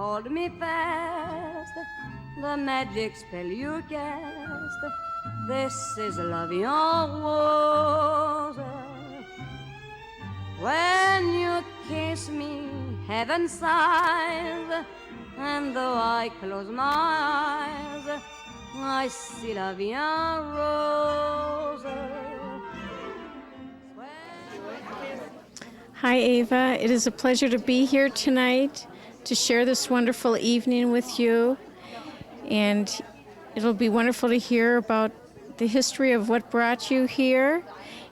hold me fast, the magic spell you cast. This is love en rose. When you kiss me, heaven sighs, and though I close my eyes, I see love en rose. Hi, Eva. It is a pleasure to be here tonight to share this wonderful evening with you. And it'll be wonderful to hear about the history of what brought you here.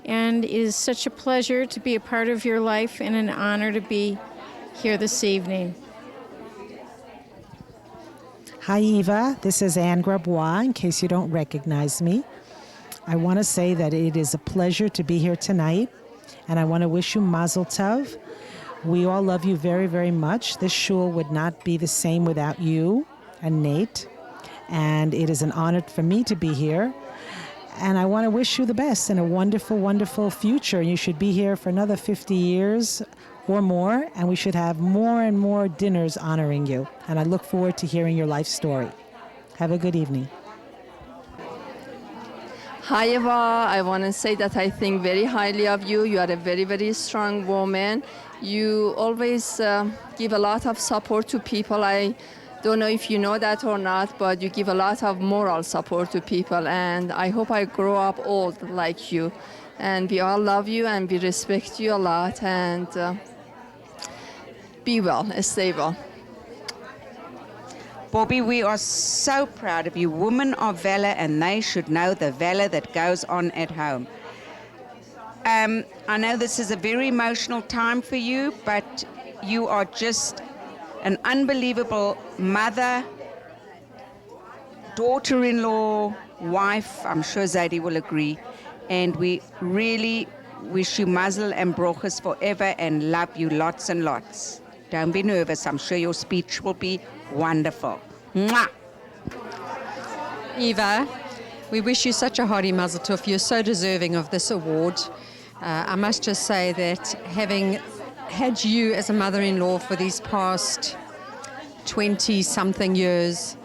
And it is such a pleasure to be a part of your life and an honor to be here this evening. Hi, Eva. This is Anne Grabois, in case you don't recognize me. I want to say that it is a pleasure to be here tonight, and I want to wish you Mazel Tov. We all love you very, very much. This shul would not be the same without you and Nate, and it is an honor for me to be here. And I want to wish you the best and a wonderful, wonderful future. You should be here for another 50 years or more, and we should have more and more dinners honoring you. And I look forward to hearing your life story. Have a good evening. Hi, Eva. I want to say that I think very highly of you. You are a very, very strong woman. You always give a lot of support to people. I don't know if you know that or not, but you give a lot of moral support to people. And I hope I grow up old like you. And we all love you and we respect you a lot. And be well, stay well. Bobbie, we are so proud of you. Women are valor, and they should know the valor that goes on at home. I know this is a very emotional time for you, but you are just an unbelievable mother, daughter-in-law, wife. I'm sure Zadie will agree. And we really wish you mazel and brochas forever and love you lots and lots. Don't be nervous. I'm sure your speech will be wonderful. Mwah! Eva, we wish you such a hearty mazel tov. You're so deserving of this award. I must just say that having had you as a mother-in-law for these past 20-something years,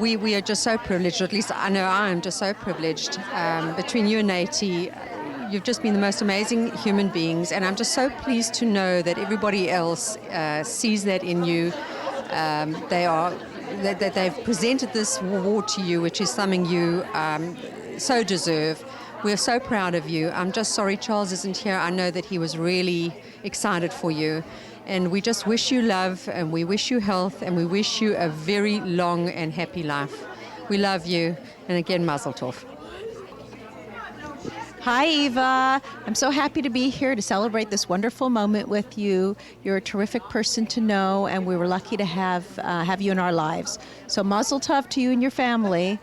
we are just so privileged, or at least I know I am just so privileged. Between you and Nate, you've just been the most amazing human beings, and I'm just so pleased to know that everybody else sees that in you. That they've presented this award to you, which is something you so deserve. We're so proud of you. I'm just sorry Charles isn't here. I know that he was really excited for you. And we just wish you love, and we wish you health, and we wish you a very long and happy life. We love you. And again, mazel tov. Hi, Eva. I'm so happy to be here to celebrate this wonderful moment with you. You're a terrific person to know, and we were lucky to have you in our lives. So mazel tov to you and your family.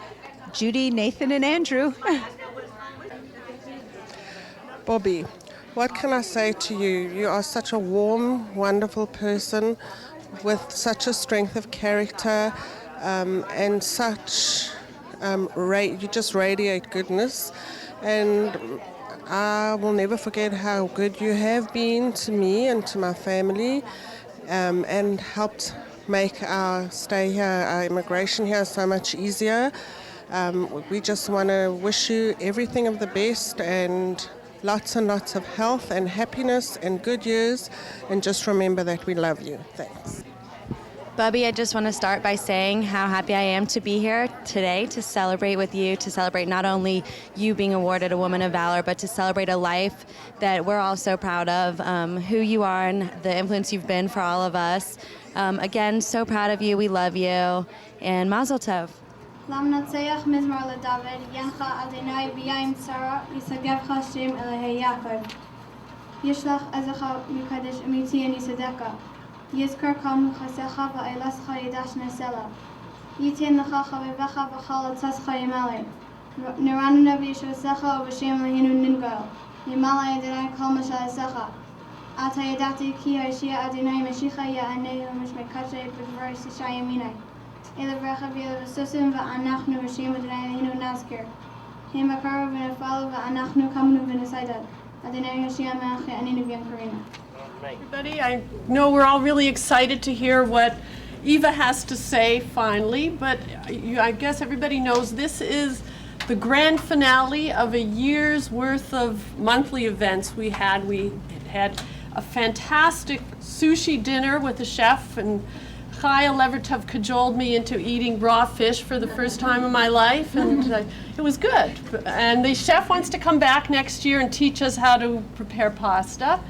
Judy, Nathan, and Andrew. Bobbie, what can I say to you? You are such a warm, wonderful person with such a strength of character and such, you just radiate goodness. And I will never forget how good you have been to me and to my family and helped make our stay here, our immigration here so much easier. We just want to wish you everything of the best and lots of health and happiness and good years, and just remember that we love you. Thanks. Bobbie, I just want to start by saying how happy I am to be here today to celebrate with you, to celebrate not only you being awarded a Woman of Valor, but to celebrate a life that we're all so proud of, who you are and the influence you've been for all of us. Again, so proud of you. We love you. And Mazel Tov. למנצח מזמור לדוד, ינך אדוני ביום צרה, ישגבך שם אלוהי יעקב. ישלח עזך מקדש אמיתי יסדך. יזכר כל מכסך ואילסך ידש נסלה. ייתן לך חביבך וכל עצתך ימלא. נרנו נביא ישועתך ובשם אלוהינו ננגל. ימלא אדוני כל משעתך. עתה ידעתי כי הרשיע אדוני משיחה יענה למשמקדשי בדבר שישה ימיני. אלה ברכה ולבסוסים ואנחנו רשיעים אדוני אלוהינו נזכר. הם הקרוב ונפלו ואנחנו קמנו ונסיידד. אדוני הרשיע מאחי אני נביאים קרינה. Everybody, I know we're all really excited to hear what Eva has to say finally, but I guess everybody knows this is the grand finale of a year's worth of monthly events we had. We had a fantastic sushi dinner with the chef, and Chaya Levertov cajoled me into eating raw fish for the first time in my life, and it was good. And the chef wants to come back next year and teach us how to prepare pasta.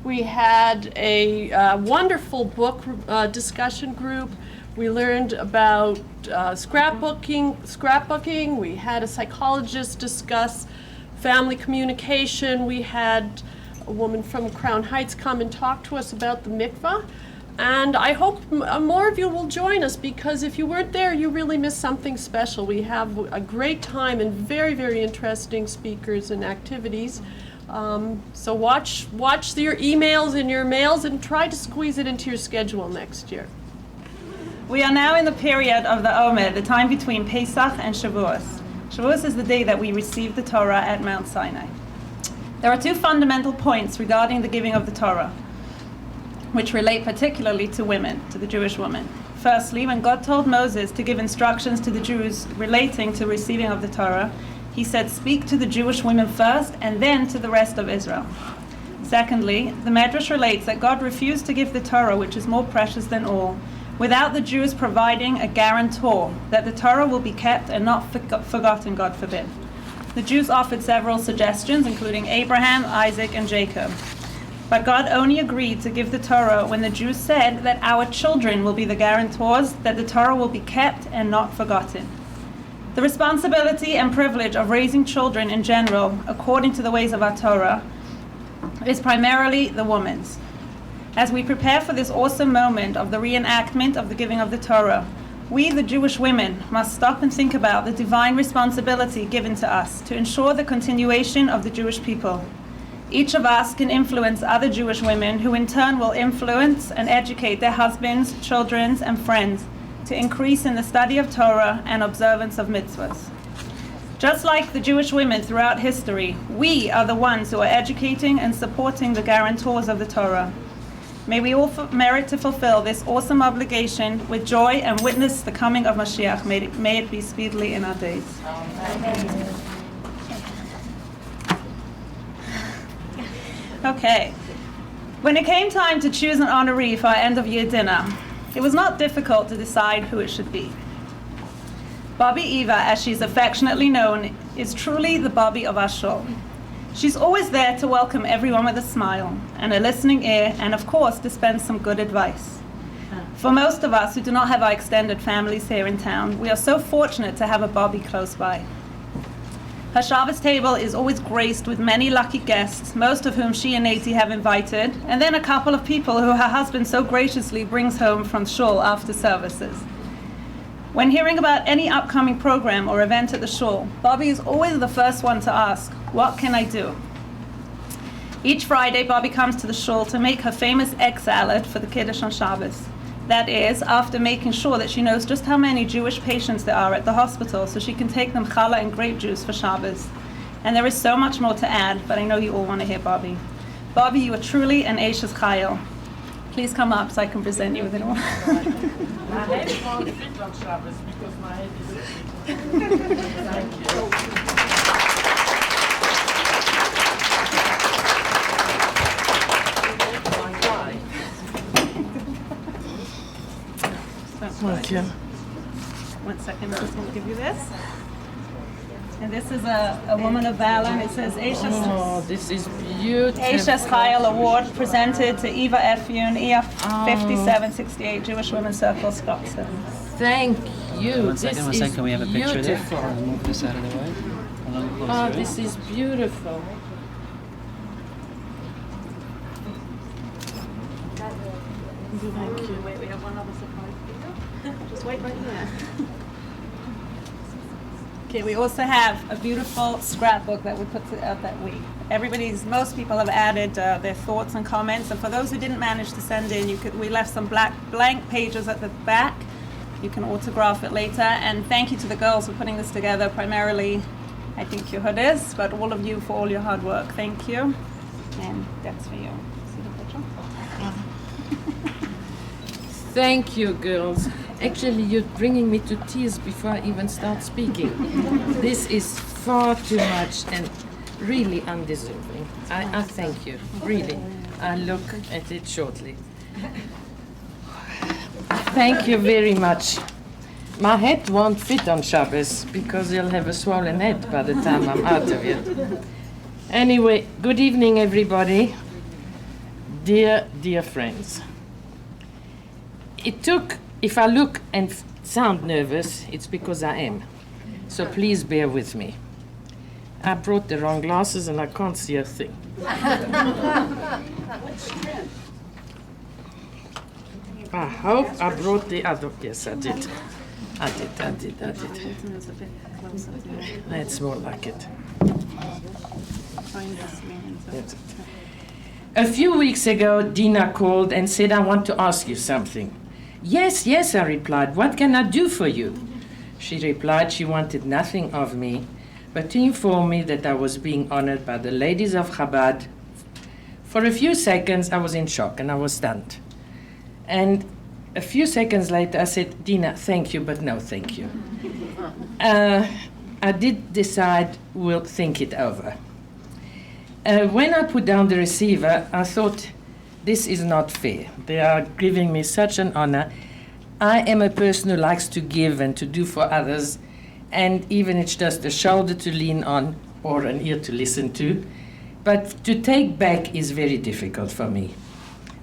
We had a wonderful book discussion group. We learned about scrapbooking. We had a psychologist discuss family communication. We had a woman from Crown Heights come and talk to us about the mikvah. And I hope more of you will join us, because if you weren't there, you really missed something special. We have a great time and very, very interesting speakers and activities. So watch your emails and your mails and try to squeeze it into your schedule next year. We are now in the period of the Omer, the time between Pesach and Shavuos. Shavuos is the day that we received the Torah at Mount Sinai. There are two fundamental points regarding the giving of the Torah, which relate particularly to women, to the Jewish woman. Firstly, when God told Moses to give instructions to the Jews relating to receiving of the Torah, he said, "Speak to the Jewish women first, and then to the rest of Israel." Secondly, the Medrash relates that God refused to give the Torah, which is more precious than all, without the Jews providing a guarantor that the Torah will be kept and not forgotten, God forbid. The Jews offered several suggestions, including Abraham, Isaac, and Jacob. But God only agreed to give the Torah when the Jews said that our children will be the guarantors, that the Torah will be kept and not forgotten. The responsibility and privilege of raising children in general, according to the ways of our Torah, is primarily the woman's. As we prepare for this awesome moment of the reenactment of the giving of the Torah, we, the Jewish women, must stop and think about the divine responsibility given to us to ensure the continuation of the Jewish people. Each of us can influence other Jewish women, who in turn will influence and educate their husbands, children, and friends to increase in the study of Torah and observance of mitzvahs. Just like the Jewish women throughout history, we are the ones who are educating and supporting the guarantors of the Torah. May we all merit to fulfill this awesome obligation with joy and witness the coming of Mashiach. May it be speedily in our days. Amen. Okay. When it came time to choose an honoree for our end-of-year dinner, it was not difficult to decide who it should be. Bobbie Eva, as she's affectionately known, is truly the Bobbie of our shul. She's always there to welcome everyone with a smile and a listening ear, and of course dispense some good advice. For most of us who do not have our extended families here in town, we are so fortunate to have a Bobbie close by. Her Shabbos table is always graced with many lucky guests, most of whom she and Nati have invited, and then a couple of people who her husband so graciously brings home from shul after services. When hearing about any upcoming program or event at the shul, Bobbie is always the first one to ask, "What can I do?" Each Friday, Bobbie comes to the shul to make her famous egg salad for the Kiddush on Shabbos. That is, after making sure that she knows just how many Jewish patients there are at the hospital, so she can take them challah and grape juice for Shabbos. And there is so much more to add, but I know you all want to hear Bobbie. Bobbie, you are truly an Eishes Chayil. Please come up so I can present you with it all. My head won't fit on Shabbos because my head is Thank you. Thank you. 1 second, I'm just going to give you this. And this is a woman of valor. It says Eishes. Oh, this is beautiful. Eishes Chayil Award presented to Eva Efune, EF 5768, Jewish Women's Circle, Scottsdale. Thank you. One second. Can we have a picture there? Beautiful. I'll move this out of the way. Oh, this is beautiful. Thank you. Wait, we have one other surprise for you. Just wait right here. Okay, we also have a beautiful scrapbook that we put out that week. Most people have added their thoughts and comments, and for those who didn't manage to send in, we left some blank pages at the back. You can autograph it later, and thank you to the girls for putting this together, primarily, I think but all of you for all your hard work. Thank you, and that's for you. See the picture? Thank you, girls. Actually, you're bringing me to tears before I even start speaking. This is far too much and really undeserving. I thank you, really. I'll look at it shortly. Thank you very much. My head won't fit on Shabbos because you'll have a swollen head by the time I'm out of here. Anyway, good evening, everybody. Dear, dear friends. If I look and sound nervous, it's because I am. So please bear with me. I brought the wrong glasses and I can't see a thing. I hope I brought the other. Yes, I did. I did. That's more like it. That's it. A few weeks ago, Dina called and said, I want to ask you something. Yes, I replied. What can I do for you? She replied she wanted nothing of me, but to inform me that I was being honored by the ladies of Chabad. For a few seconds, I was in shock and I was stunned. And a few seconds later, I said, Dina, thank you, but no thank you. I did decide we'll think it over. When I put down the receiver, I thought, this is not fair. They are giving me such an honor. I am a person who likes to give and to do for others, and even it's just a shoulder to lean on or an ear to listen to. But to take back is very difficult for me.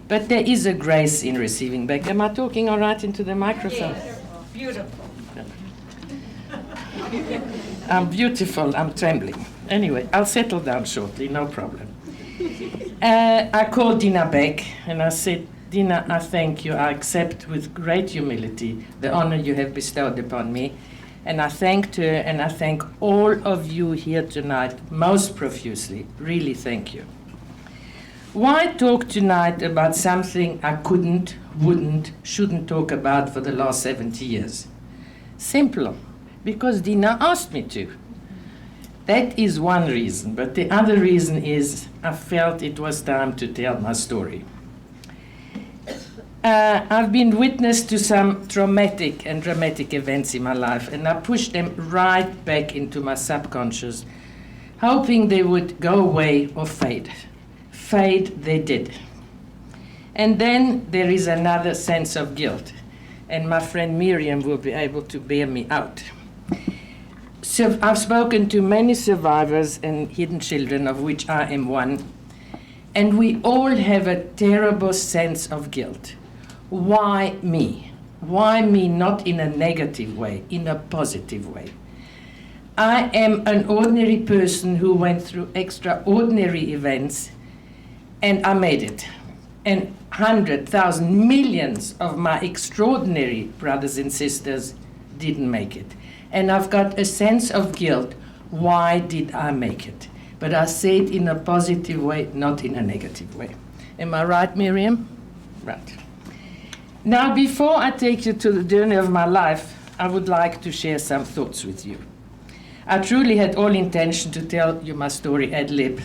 But there is a grace in receiving back. Am I talking all right into the microphone? Yes, beautiful. I'm beautiful, I'm trembling. Anyway, I'll settle down shortly, no problem. I called Dina back and I said, Dina, I thank you. I accept with great humility the honor you have bestowed upon me. And I thanked her and I thank all of you here tonight most profusely. Really thank you. Why talk tonight about something I couldn't, wouldn't, shouldn't talk about for the last 70 years? Simple, because Dina asked me to. That is one reason, but the other reason is I felt it was time to tell my story. I've been witness to some traumatic and dramatic events in my life, and I pushed them right back into my subconscious, hoping they would go away or fade. Fade they did. And then there is another sense of guilt, and my friend Miriam will be able to bear me out. So I've spoken to many survivors and hidden children, of which I am one, and we all have a terrible sense of guilt. Why me? Why me, not in a negative way, in a positive way? I am an ordinary person who went through extraordinary events, and I made it. And 100,000 millions of my extraordinary brothers and sisters didn't make it. And I've got a sense of guilt. Why did I make it? But I say it in a positive way, not in a negative way. Am I right, Miriam? Right. Now, before I take you to the journey of my life, I would like to share some thoughts with you. I truly had all intention to tell you my story ad lib,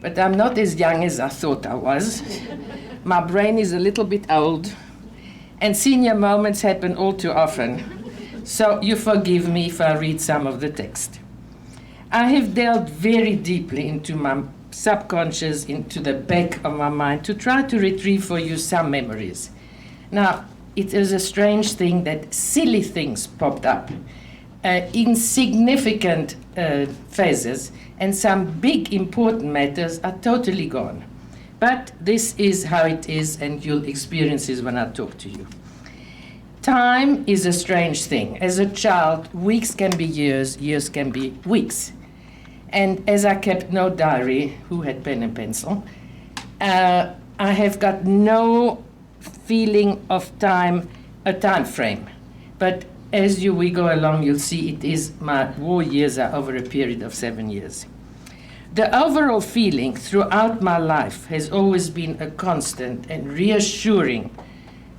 but I'm not as young as I thought I was. My brain is a little bit old, and senior moments happen all too often. So you forgive me if I read some of the text. I have delved very deeply into my subconscious, into the back of my mind, to try to retrieve for you some memories. Now, it is a strange thing that silly things popped up, insignificant phases, and some big important matters are totally gone. But this is how it is, and you'll experience this when I talk to you. Time is a strange thing. As a child, weeks can be years, years can be weeks. And as I kept no diary, who had pen and pencil, I have got no feeling of time, a time frame. But as we go along, you'll see it is my war years are over a period of 7 years. The overall feeling throughout my life has always been a constant and reassuring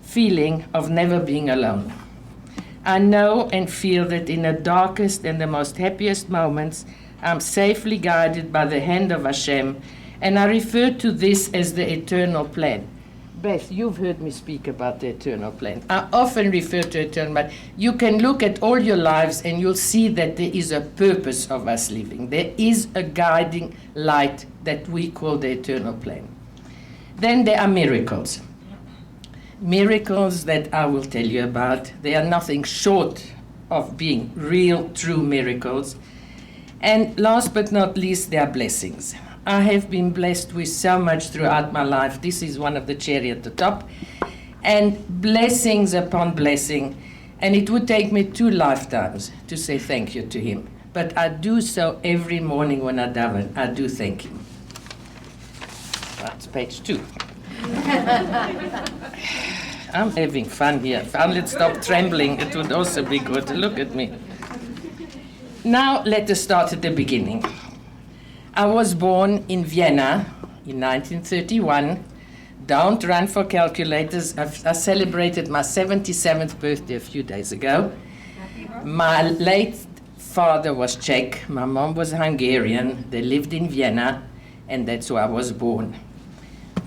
feeling of never being alone. I know and feel that in the darkest and the most happiest moments, I'm safely guided by the hand of Hashem, and I refer to this as the eternal plan. Beth, you've heard me speak about the eternal plan. I often refer to eternal plan. You can look at all your lives and you'll see that there is a purpose of us living. There is a guiding light that we call the eternal plan. Then there are miracles. Miracles that I will tell you about. They are nothing short of being real, true miracles. And last but not least, there are blessings. I have been blessed with so much throughout my life. This is one of the cherry at the top. And blessings upon blessing. And it would take me 2 lifetimes to say thank you to him. But I do so every morning when I daven. I do thank him. That's page 2. I'm having fun here. If I would stop trembling, it would also be good. Look at me. Now let us start at the beginning. I was born in Vienna in 1931. Don't run for calculators. I celebrated my 77th birthday a few days ago. My late father was Czech. My mom was Hungarian. They lived in Vienna, and that's where I was born.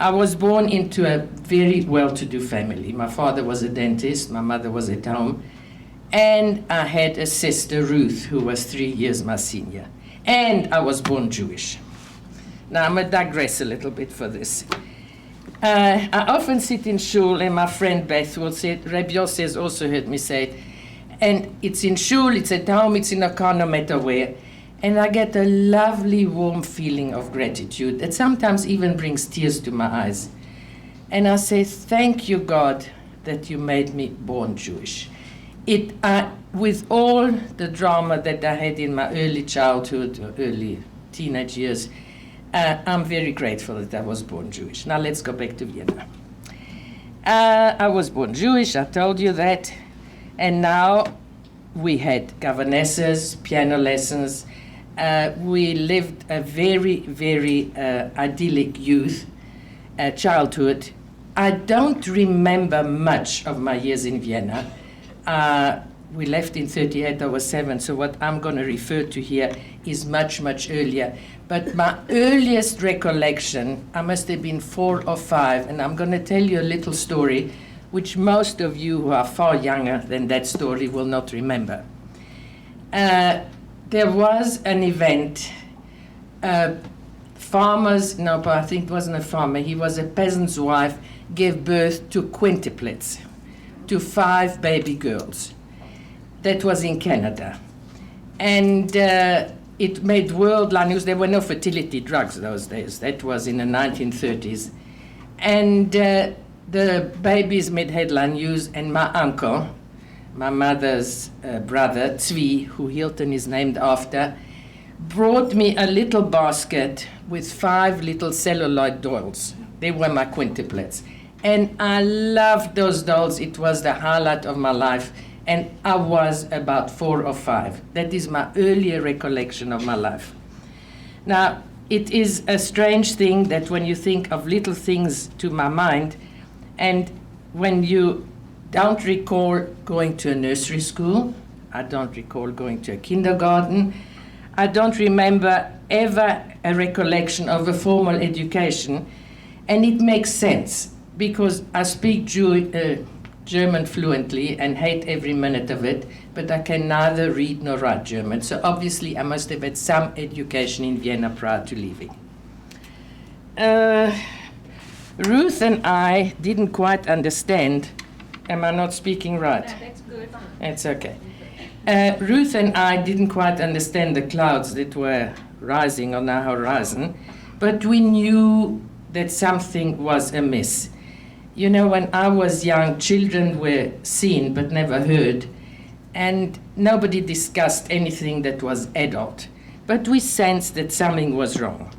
I was born into a very well-to-do family. My father was a dentist. My mother was at home. And I had a sister, Ruth, who was 3 years my senior. And I was born Jewish. Now, I'm going to digress a little bit for this. I often sit in shul, and my friend Beth will say, Rabbi Yossi has also heard me say it, and it's in shul, it's at home, it's in a car, no matter where. And I get a lovely, warm feeling of gratitude that sometimes even brings tears to my eyes. And I say, thank you, God, that you made me born Jewish. With all the drama that I had in my early childhood, or early teenage years, I'm very grateful that I was born Jewish. Now let's go back to Vienna. I was born Jewish, I told you that. And now we had governesses, piano lessons. We lived a very, very idyllic childhood. I don't remember much of my years in Vienna. We left in 38, I was 7, so what I'm going to refer to here is much, much earlier. But my earliest recollection, I must have been 4 or 5, and I'm going to tell you a little story, which most of you who are far younger than that story will not remember. There was an event, farmers, no, but I think it wasn't a farmer, he was a peasant's wife, gave birth to quintuplets, to 5 baby girls. That was in Canada. And it made worldwide news. There were no fertility drugs those days. That was in the 1930s. And the babies made headline news, and my uncle, my mother's brother, Tzvi, who Hilton is named after, brought me a little basket with 5 little celluloid dolls. They were my quintuplets. And I loved those dolls. It was the highlight of my life. And I was about 4 or 5. That is my earlier recollection of my life. Now, it is a strange thing that when you think of little things to my mind, and when you don't recall going to a nursery school, I don't recall going to a kindergarten, I don't remember ever a recollection of a formal education, and it makes sense because I speak German fluently and hate every minute of it, but I can neither read nor write German. So obviously I must have had some education in Vienna prior to leaving. Ruth and I didn't quite understand. Am I not speaking right? Yeah, that's good. It's okay. Ruth and I didn't quite understand the clouds that were rising on our horizon, but we knew that something was amiss. You know, when I was young, children were seen but never heard, and nobody discussed anything that was adult. But we sensed that something was wrong.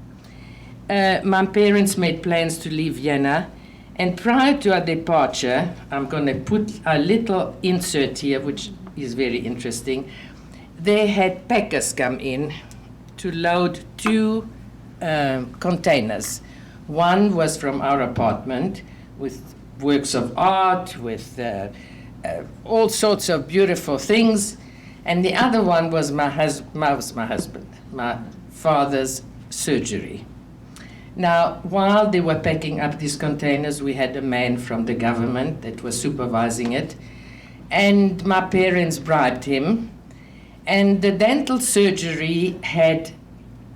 My parents made plans to leave Vienna, and prior to our departure, I'm going to put a little insert here, which is very interesting. They had packers come in to load 2 containers. One was from our apartment, with works of art, with all sorts of beautiful things. And the other one was my husband, my father's surgery. Now, while they were packing up these containers, we had a man from the government that was supervising it, and my parents bribed him, and the dental surgery had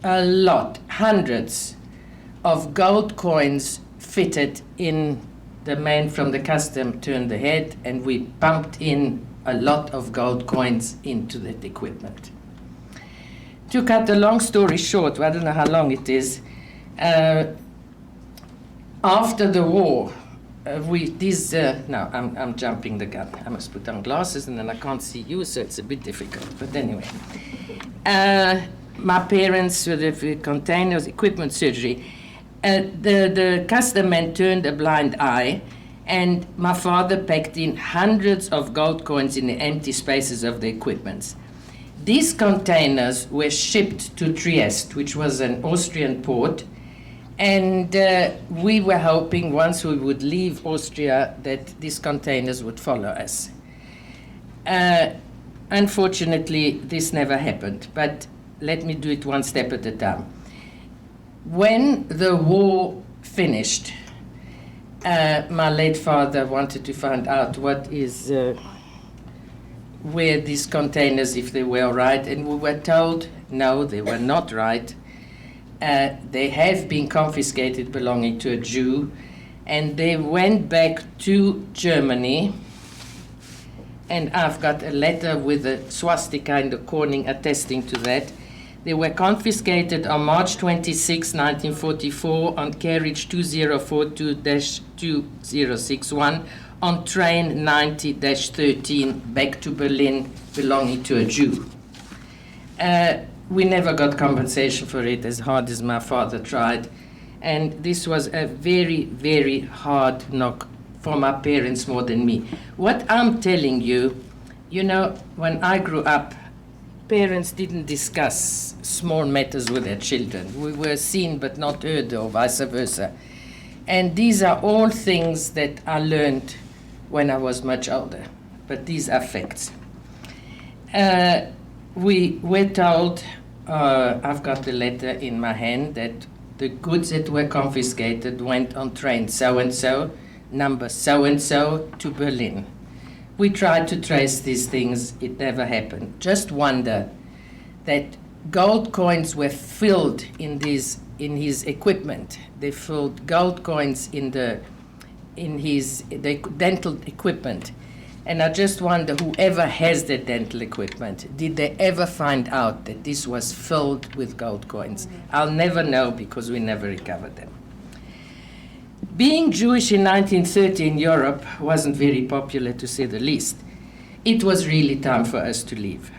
a lot, hundreds of gold coins fitted in. The man from the custom turned the head, and we pumped in a lot of gold coins into that equipment. To cut a long story short, I don't know how long it is, after the war, I'm jumping the gun. I must put on glasses and then I can't see you, so it's a bit difficult. But anyway, my parents, with the containers, equipment surgery, the custom man turned a blind eye, and my father packed in hundreds of gold coins in the empty spaces of the equipment. These containers were shipped to Trieste, which was an Austrian port, and we were hoping once we would leave Austria that these containers would follow us. Unfortunately, this never happened, but let me do it one step at a time. When the war finished, my late father wanted to find out what is, where these containers, if they were right, and we were told, no, they were not right. They have been confiscated belonging to a Jew, and they went back to Germany, and I've got a letter with a swastika in the corner attesting to that. They were confiscated on March 26, 1944 on carriage 2042-2061 on train 90-13 back to Berlin belonging to a Jew. We never got compensation for it, as hard as my father tried. And this was a very, very hard knock for my parents more than me. What I'm telling you, you know, when I grew up, parents didn't discuss small matters with their children. We were seen but not heard, or vice versa. And these are all things that I learned when I was much older. But these are facts. We were told, I've got the letter in my hand, that the goods that were confiscated went on train so-and-so, number so-and-so, to Berlin. We tried to trace these things, it never happened. Just wonder that gold coins were filled in his equipment. They filled gold coins in the dental equipment. And I just wonder, whoever has the dental equipment, did they ever find out that this was filled with gold coins? I'll never know, because we never recovered them. Being Jewish in 1930 in Europe wasn't very popular, to say the least. It was really time for us to leave.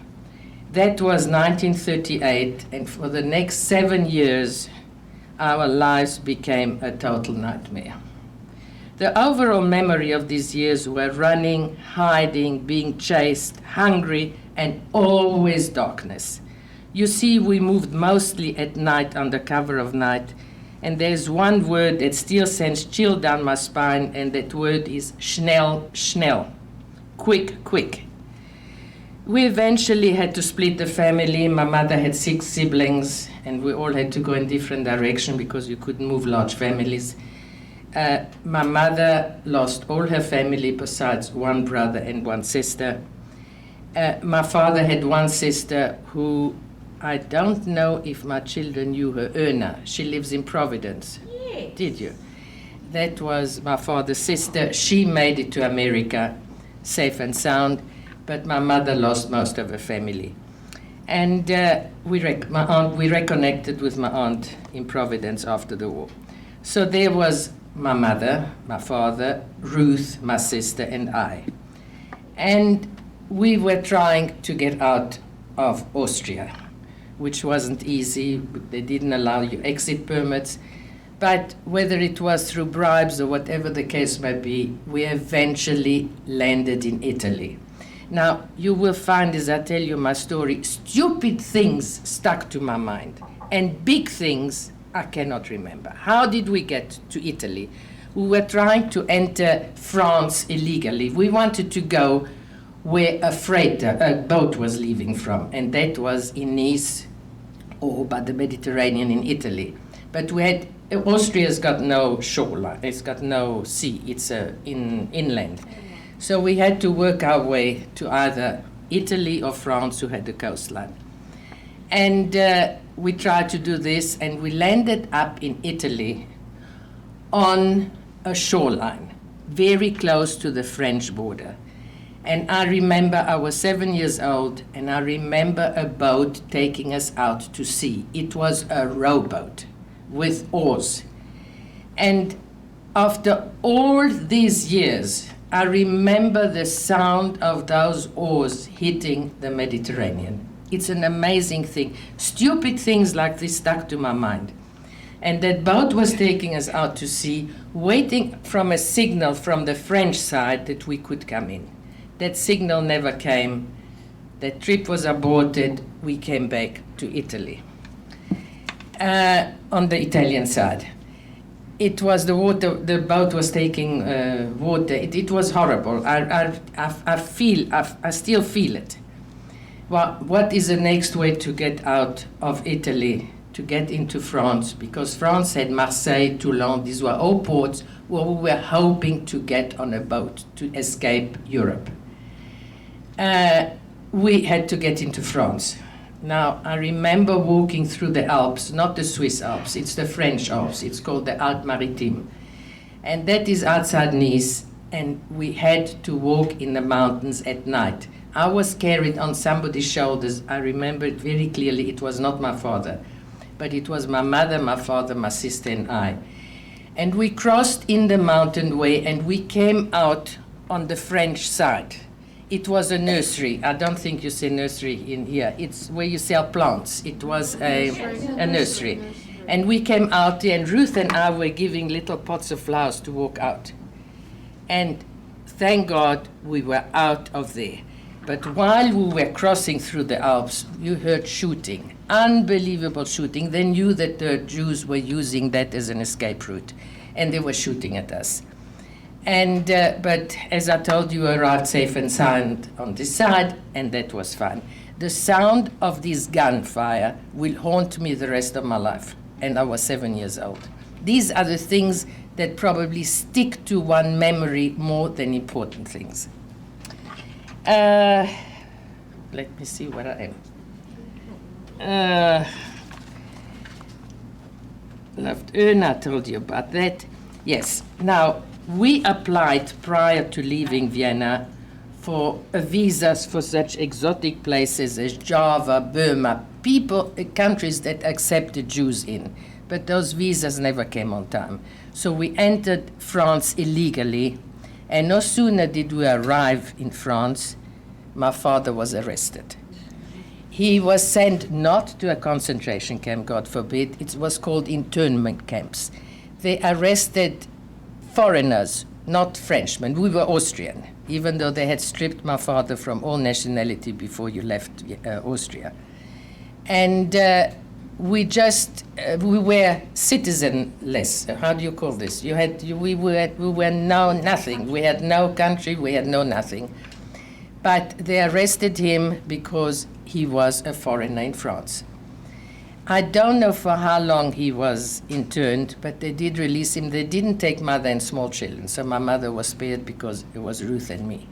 That was 1938, and for the next 7 years, our lives became a total nightmare. The overall memory of these years were running, hiding, being chased, hungry, and always darkness. You see, we moved mostly at night under cover of night, and there's one word that still sends chill down my spine, and that word is schnell, schnell. Quick, quick. We eventually had to split the family. My mother had 6 siblings, and we all had to go in different directions because you couldn't move large families. My mother lost all her family besides one brother and one sister. My father had one sister who, I don't know if my children knew her, Erna. She lives in Providence. Yes. Did you? That was my father's sister. She made it to America, safe and sound, but my mother lost most of her family. And we reconnected with my aunt in Providence after the war. So there was my mother, my father, Ruth, my sister, and I. And we were trying to get out of Austria, which wasn't easy. They didn't allow you exit permits. But whether it was through bribes or whatever the case might be, we eventually landed in Italy. Now, you will find, as I tell you my story, stupid things stuck to my mind, and big things I cannot remember. How did we get to Italy? We were trying to enter France illegally. We wanted to go where a boat was leaving from, and that was in Nice or by the Mediterranean in Italy. But we had Austria's got no shoreline, it's got no sea, it's inland. So we had to work our way to either Italy or France, who had the coastline. And we tried to do this, and we landed up in Italy on a shoreline, very close to the French border. And I remember I was 7 years old, and I remember a boat taking us out to sea. It was a rowboat with oars. And after all these years, I remember the sound of those oars hitting the Mediterranean. It's an amazing thing. Stupid things like this stuck to my mind. And that boat was taking us out to sea, waiting from a signal from the French side that we could come in. That signal never came. That trip was aborted. We came back to Italy. On the Italian side, it was the water. The boat was taking water. It was horrible. I still feel it. Well, what is the next way to get out of Italy, to get into France? Because France had Marseille, Toulon. These were all ports where we were hoping to get on a boat to escape Europe. We had to get into France. Now, I remember walking through the Alps, not the Swiss Alps, it's the French Alps. It's called the Alpes Maritimes. And that is outside Nice, and we had to walk in the mountains at night. I was carried on somebody's shoulders. I remember it very clearly. It was not my father, but it was my mother, my father, my sister, and I. And we crossed in the mountain way, and we came out on the French side. It was a nursery. I don't think you say nursery in here. It's where you sell plants. It was a nursery. And we came out there, and Ruth and I were giving little pots of flowers to walk out. And thank God we were out of there. But while we were crossing through the Alps, you heard shooting, unbelievable shooting. They knew that the Jews were using that as an escape route, and they were shooting at us. And but as I told you, I arrived safe and sound on this side, and that was fine. The sound of this gunfire will haunt me the rest of my life, and I was 7 years old. These are the things that probably stick to one memory more than important things. Let me see where I am. Loved Erna, told you about that. Yes. Now, we applied prior to leaving Vienna for visas for such exotic places as Java, Burma, countries that accepted Jews in. But those visas never came on time. So we entered France illegally, and no sooner did we arrive in France, my father was arrested. He was sent not to a concentration camp, God forbid. It was called internment camps. They arrested foreigners, not Frenchmen. We were Austrian, even though they had stripped my father from all nationality before you left Austria. And we were citizenless. How do you call this? We were nothing. We had no country, we had no nothing. But they arrested him because he was a foreigner in France. I don't know for how long he was interned, but they did release him. They didn't take mother and small children, so my mother was spared because it was Ruth and me.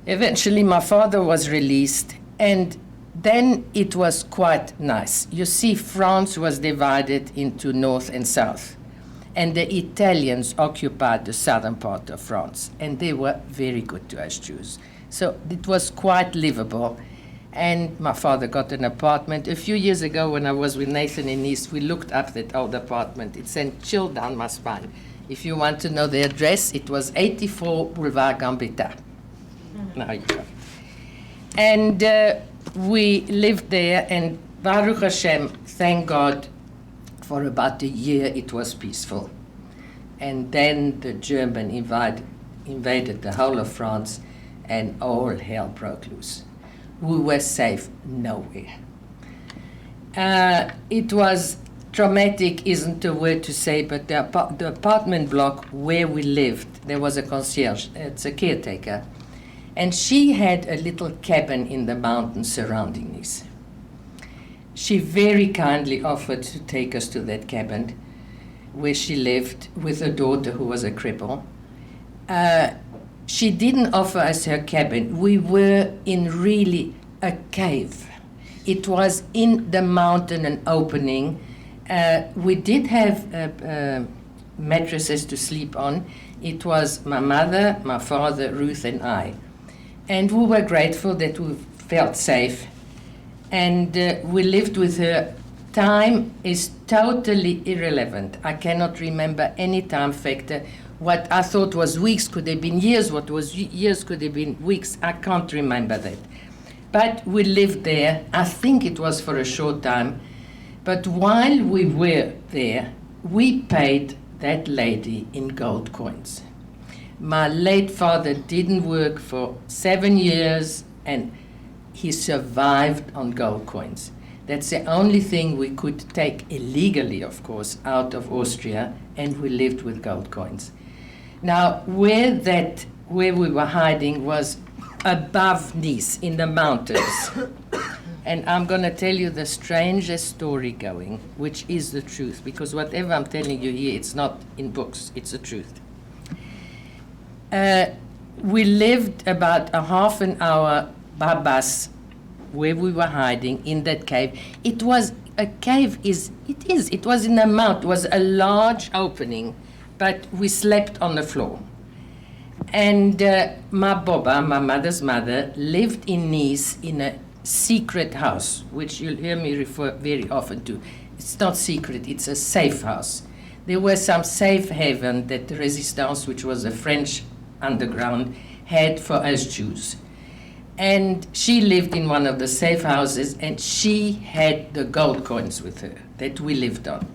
Eventually, my father was released, and then it was quite nice. You see, France was divided into north and south, and the Italians occupied the southern part of France, and they were very good to us Jews. So it was quite livable. And my father got an apartment. A few years ago, when I was with Nathan in Nice, we looked up that old apartment. It sent chill down my spine. If you want to know the address, it was 84 Boulevard Gambetta. Now you go. And we lived there, and Baruch Hashem, thank God, for about a year it was peaceful. And then the German invaded the whole of France, and all hell broke loose. We were safe nowhere. It was traumatic, isn't a word to say, but the apartment block where we lived, there was a concierge, it's a caretaker, and she had a little cabin in the mountains surrounding this. She very kindly offered to take us to that cabin, where she lived with a daughter who was a cripple. She didn't offer us her cabin. We were in really a cave. It was in the mountain, an opening. We did have mattresses to sleep on. It was my mother, my father, Ruth, and I. And we were grateful that we felt safe. And we lived with her. Time is totally irrelevant. I cannot remember any time factor. What I thought was weeks could have been years. What was years could have been weeks. I can't remember that. But we lived there. I think it was for a short time. But while we were there, we paid that lady in gold coins. My late father didn't work for 7 years, and he survived on gold coins. That's the only thing we could take illegally, of course, out of Austria, and we lived with gold coins. Now, where we were hiding was above Nice, in the mountains. And I'm going to tell you the strangest story going, which is the truth, because whatever I'm telling you here, it's not in books, it's the truth. We lived about a half an hour by bus where we were hiding in that cave. It was a cave, it was in a mountain, it was a large opening, but we slept on the floor. And my Bobbie, my mother's mother, lived in Nice in a secret house, which you'll hear me refer very often to. It's not secret, it's a safe house. There was some safe haven that the Resistance, which was a French underground, had for us Jews. And she lived in one of the safe houses, and she had the gold coins with her that we lived on.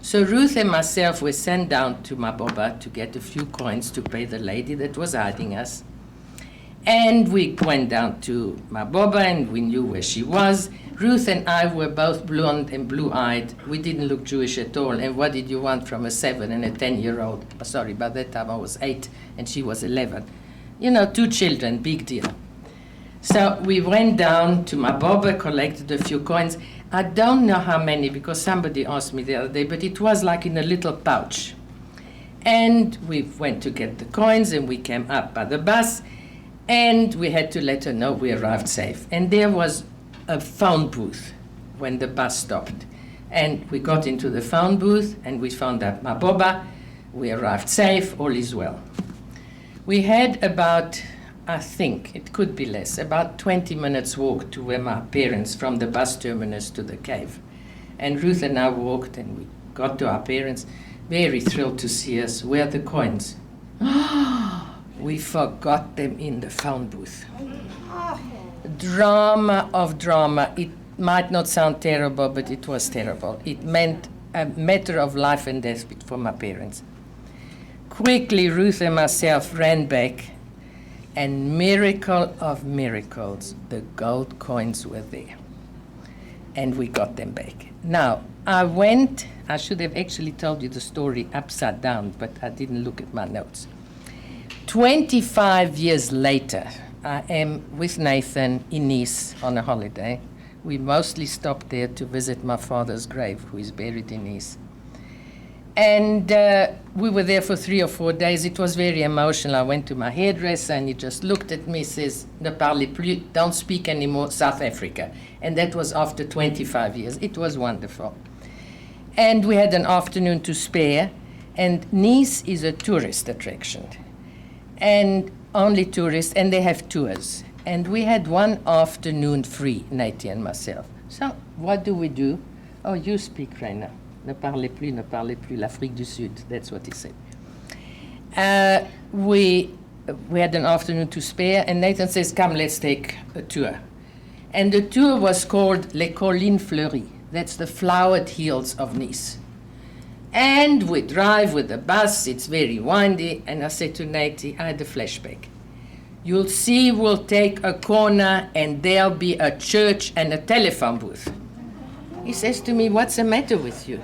So Ruth and myself were sent down to my Bobbie to get a few coins to pay the lady that was hiding us. And we went down to my Bobbie, and we knew where she was. Ruth and I were both blonde and blue-eyed. We didn't look Jewish at all. And what did you want from a 7 and a 10-year-old? Sorry, by that time I was 8 and she was 11. You know, 2 children, big deal. So we went down to my Bobbie, collected a few coins. I don't know how many, because somebody asked me the other day, but it was like in a little pouch. And we went to get the coins, and we came up by the bus, and we had to let her know we arrived safe. And there was a phone booth when the bus stopped. And we got into the phone booth, and we found out my Bobbie. We arrived safe, all is well. We had about, I think, it could be less, about 20 minutes walk to where my parents, from the bus terminus to the cave. And Ruth and I walked, and we got to our parents, very thrilled to see us. Where are the coins? We forgot them in the phone booth. Drama of drama. It might not sound terrible, but it was terrible. It meant a matter of life and death for my parents. Quickly, Ruth and myself ran back, and miracle of miracles, the gold coins were there. And we got them back. Now, I should have actually told you the story upside down, but I didn't look at my notes. 25 years later, I am with Nathan in Nice on a holiday. We mostly stopped there to visit my father's grave, who is buried in Nice. And we were there for 3 or 4 days. It was very emotional. I went to my hairdresser, and he just looked at me, says, "Ne parlez plus, don't speak anymore, South Africa." And that was after 25 years. It was wonderful. And we had an afternoon to spare, and Nice is a tourist attraction. And only tourists, and they have tours. And we had one afternoon free, Nathan and myself. So what do? Oh, you speak, Raina. Ne parlez plus, l'Afrique du Sud. That's what he said. We had an afternoon to spare, and Nathan says, "Come, let's take a tour." And the tour was called Les Collines Fleuries. That's the flowered hills of Nice. And we drive with the bus. It's very windy. And I said to Nate, I had a flashback. "You'll see, we'll take a corner, and there'll be a church and a telephone booth." He says to me, "What's the matter with you?"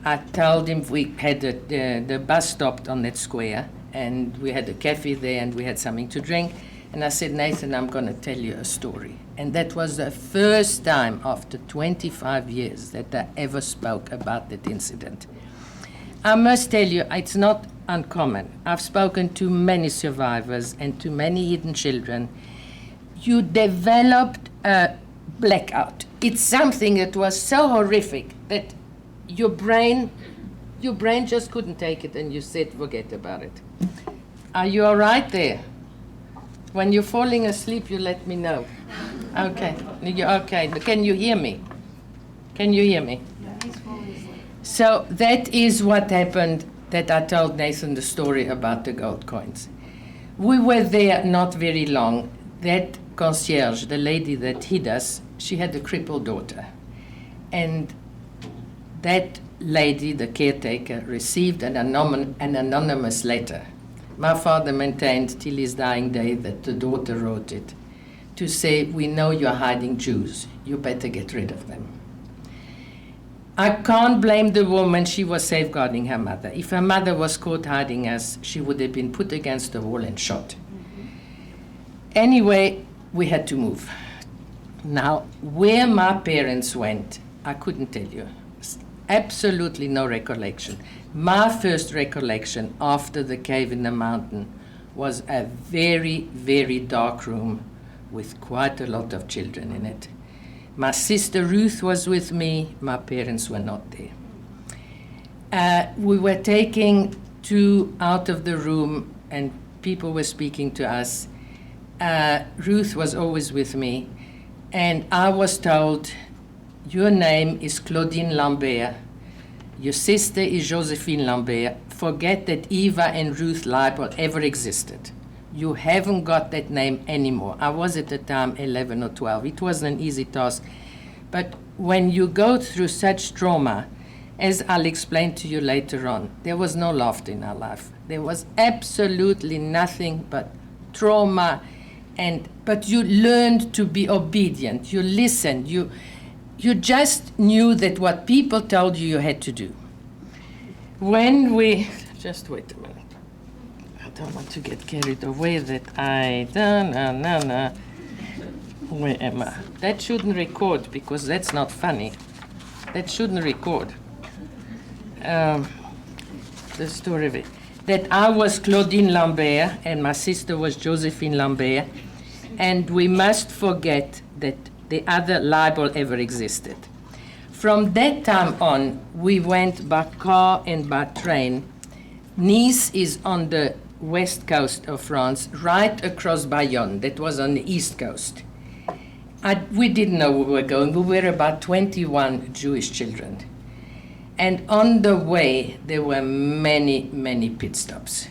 I told him we had the bus stopped on that square, and we had a cafe there, and we had something to drink. And I said, "Nathan, I'm going to tell you a story." And that was the first time after 25 years that I ever spoke about that incident. I must tell you, it's not uncommon. I've spoken to many survivors and to many hidden children. You developed a blackout. It's something that was so horrific that your brain just couldn't take it, and you said, forget about it. Are you all right there? When you're falling asleep, you let me know. Okay. Okay. Can you hear me? Can you hear me? So that is what happened, that I told Nathan the story about the gold coins. We were there not very long. That concierge, the lady that hid us, she had a crippled daughter. And that lady, the caretaker, received an anonymous letter. My father maintained till his dying day that the daughter wrote it to say, we know you're hiding Jews. You better get rid of them. I can't blame the woman. She was safeguarding her mother. If her mother was caught hiding us, she would have been put against the wall and shot. Anyway, we had to move. Now, where my parents went, I couldn't tell you. Absolutely no recollection. My first recollection after the cave in the mountain was a very, very dark room with quite a lot of children in it. My sister Ruth was with me. My parents were not there. We were taking two out of the room, and people were speaking to us. Ruth was always with me, and I was told, your name is Claudine Lambert. Your sister is Josephine Lambert. Forget that Eva and Ruth Leibel ever existed. You haven't got that name anymore. I was at the time 11 or 12. It wasn't an easy task. But when you go through such trauma, as I'll explain to you later on, there was no laughter in our life. There was absolutely nothing but trauma. But you learned to be obedient. You listened. You just knew that what people told you, you had to do. Just wait a minute. I don't want to get carried away that Where am I? That shouldn't record, because that's not funny. That shouldn't record. The story of it. That I was Claudine Lambert and my sister was Josephine Lambert, and we must forget that the other Leibel ever existed. From that time on, we went by car and by train. Nice is on the west coast of France, right across Bayonne. That was on the east coast. We didn't know where we were going. We were about 21 Jewish children. And on the way, there were many, many pit stops.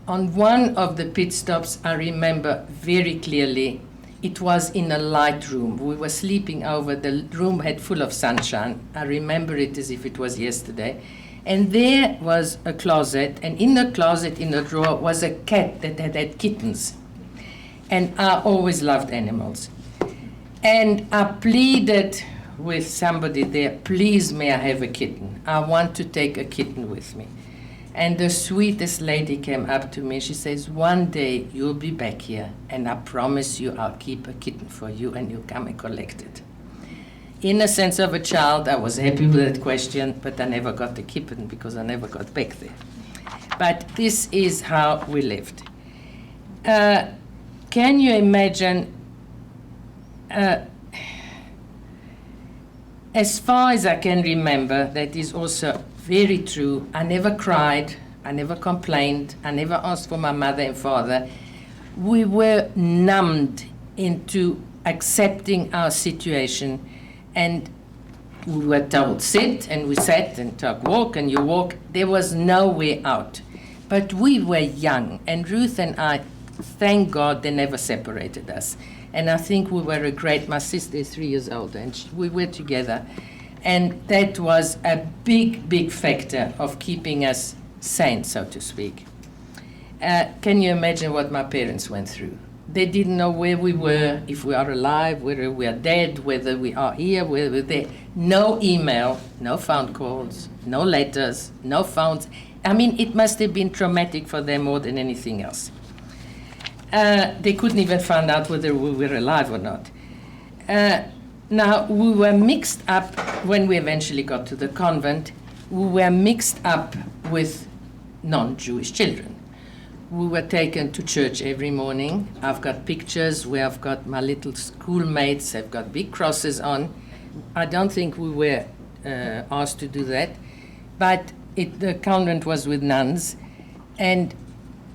On one of the pit stops, I remember very clearly, it was in a light room. We were sleeping over. The room had full of sunshine. I remember it as if it was yesterday. And there was a closet, and in the closet, in the drawer, was a cat that had kittens. And I always loved animals. And I pleaded with somebody there, please may I have a kitten? I want to take a kitten with me. And the sweetest lady came up to me. She says, one day you'll be back here, and I promise you I'll keep a kitten for you, and you'll come and collect it. Innocence of a child, I was happy with that question, but I never got the kitten because I never got back there. But this is how we lived. Can you imagine, as far as I can remember, that is also very true. I never cried, I never complained, I never asked for my mother and father. We were numbed into accepting our situation, and we were told sit, and we sat, and took walk, and you walk. There was no way out. But we were young, and Ruth and I, thank God, they never separated us. And I think we were my sister is 3 years older, and we were together. And that was a big, big factor of keeping us sane, so to speak. Can you imagine what my parents went through? They didn't know where we were, if we are alive, whether we are dead, whether we are here, whether we're there. No email, no phone calls, no letters, no phones. I mean, it must have been traumatic for them more than anything else. They couldn't even find out whether we were alive or not. Now, we were mixed up when we eventually got to the convent. we were mixed up with non-Jewish children. We were taken to church every morning. I've got pictures where I've got my little schoolmates, they've got big crosses on. I don't think we were asked to do that, but the convent was with nuns, and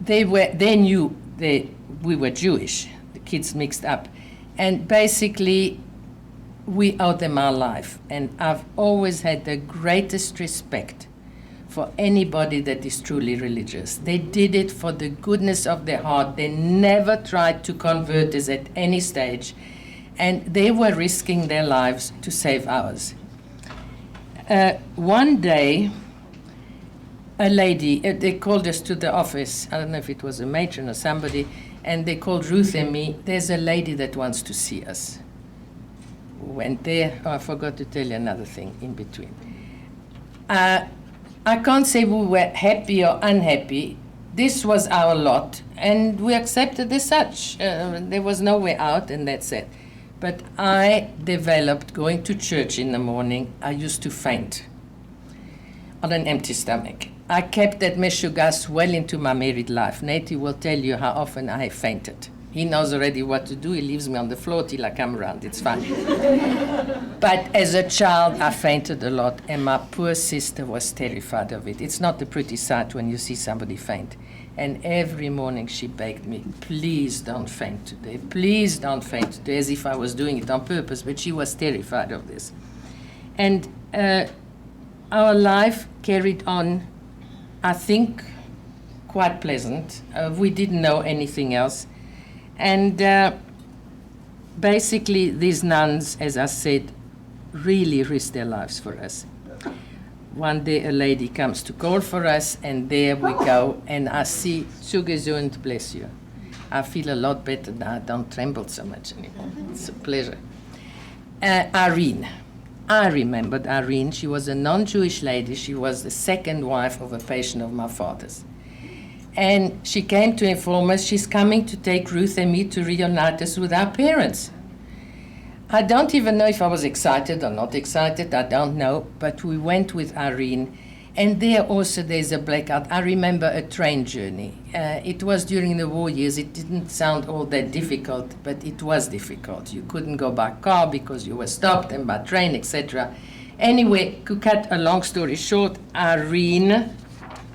they knew we were Jewish, the kids mixed up. And basically, we owed them our life. And I've always had the greatest respect for anybody that is truly religious. They did it for the goodness of their heart. They never tried to convert us at any stage. And they were risking their lives to save ours. One day, a lady, they called us to the office. I don't know if it was a matron or somebody, and they called Ruth and me. There's a lady that wants to see us. We went there. Oh, I forgot to tell you another thing in between. I can't say we were happy or unhappy. This was our lot, and we accepted as such. There was no way out, and that's it. But I developed going to church in the morning. I used to faint on an empty stomach. I kept that meshugas well into my married life. Nati will tell you how often I fainted. He knows already what to do. He leaves me on the floor till I come around. It's fine. But as a child, I fainted a lot, and my poor sister was terrified of it. It's not a pretty sight when you see somebody faint. And every morning she begged me, please don't faint today. Please don't faint today, as if I was doing it on purpose. But she was terrified of this. And our life carried on, I think, quite pleasant. We didn't know anything else. And basically, these nuns, as I said, really risked their lives for us. One day, a lady comes to call for us, and there we go. And I see, zugesund, bless you. I feel a lot better now. I don't tremble so much anymore. It's a pleasure. Irene. I remembered Irene. She was a non-Jewish lady. She was the second wife of a patient of my father's. And she came to inform us she's coming to take Ruth and me to reunite us with our parents. I don't even know if I was excited or not excited, I don't know, but we went with Irene, and there also there's a blackout. I remember a train journey. It was during the war years. It didn't sound all that difficult, but it was difficult. You couldn't go by car because you were stopped, and by train, etc. Anyway, to cut a long story short, Irene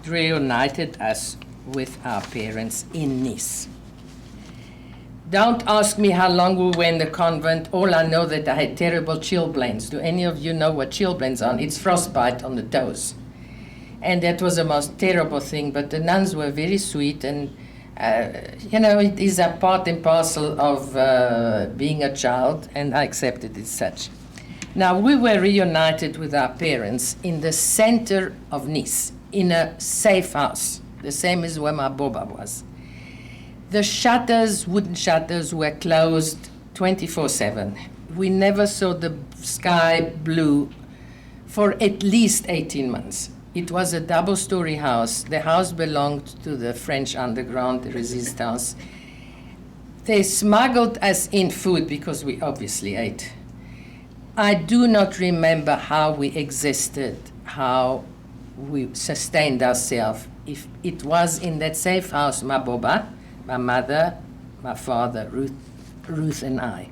reunited us with our parents in Nice. Don't ask me how long we were in the convent. All I know that I had terrible chilblains. Do any of you know what chilblains are? It's frostbite on the toes. And that was the most terrible thing, but the nuns were very sweet, and it is a part and parcel of being a child, and I accepted it as such. Now, we were reunited with our parents in the center of Nice, in a safe house, the same as where my Bobbie was. The shutters, wooden shutters, were closed 24/7. We never saw the sky blue for at least 18 months. It was a double-story house. The house belonged to the French underground, the resistance. They smuggled us in food because we obviously ate. I do not remember how we existed, how we sustained ourselves. If it was in that safe house, my Bobbie, my mother, my father, Ruth and I.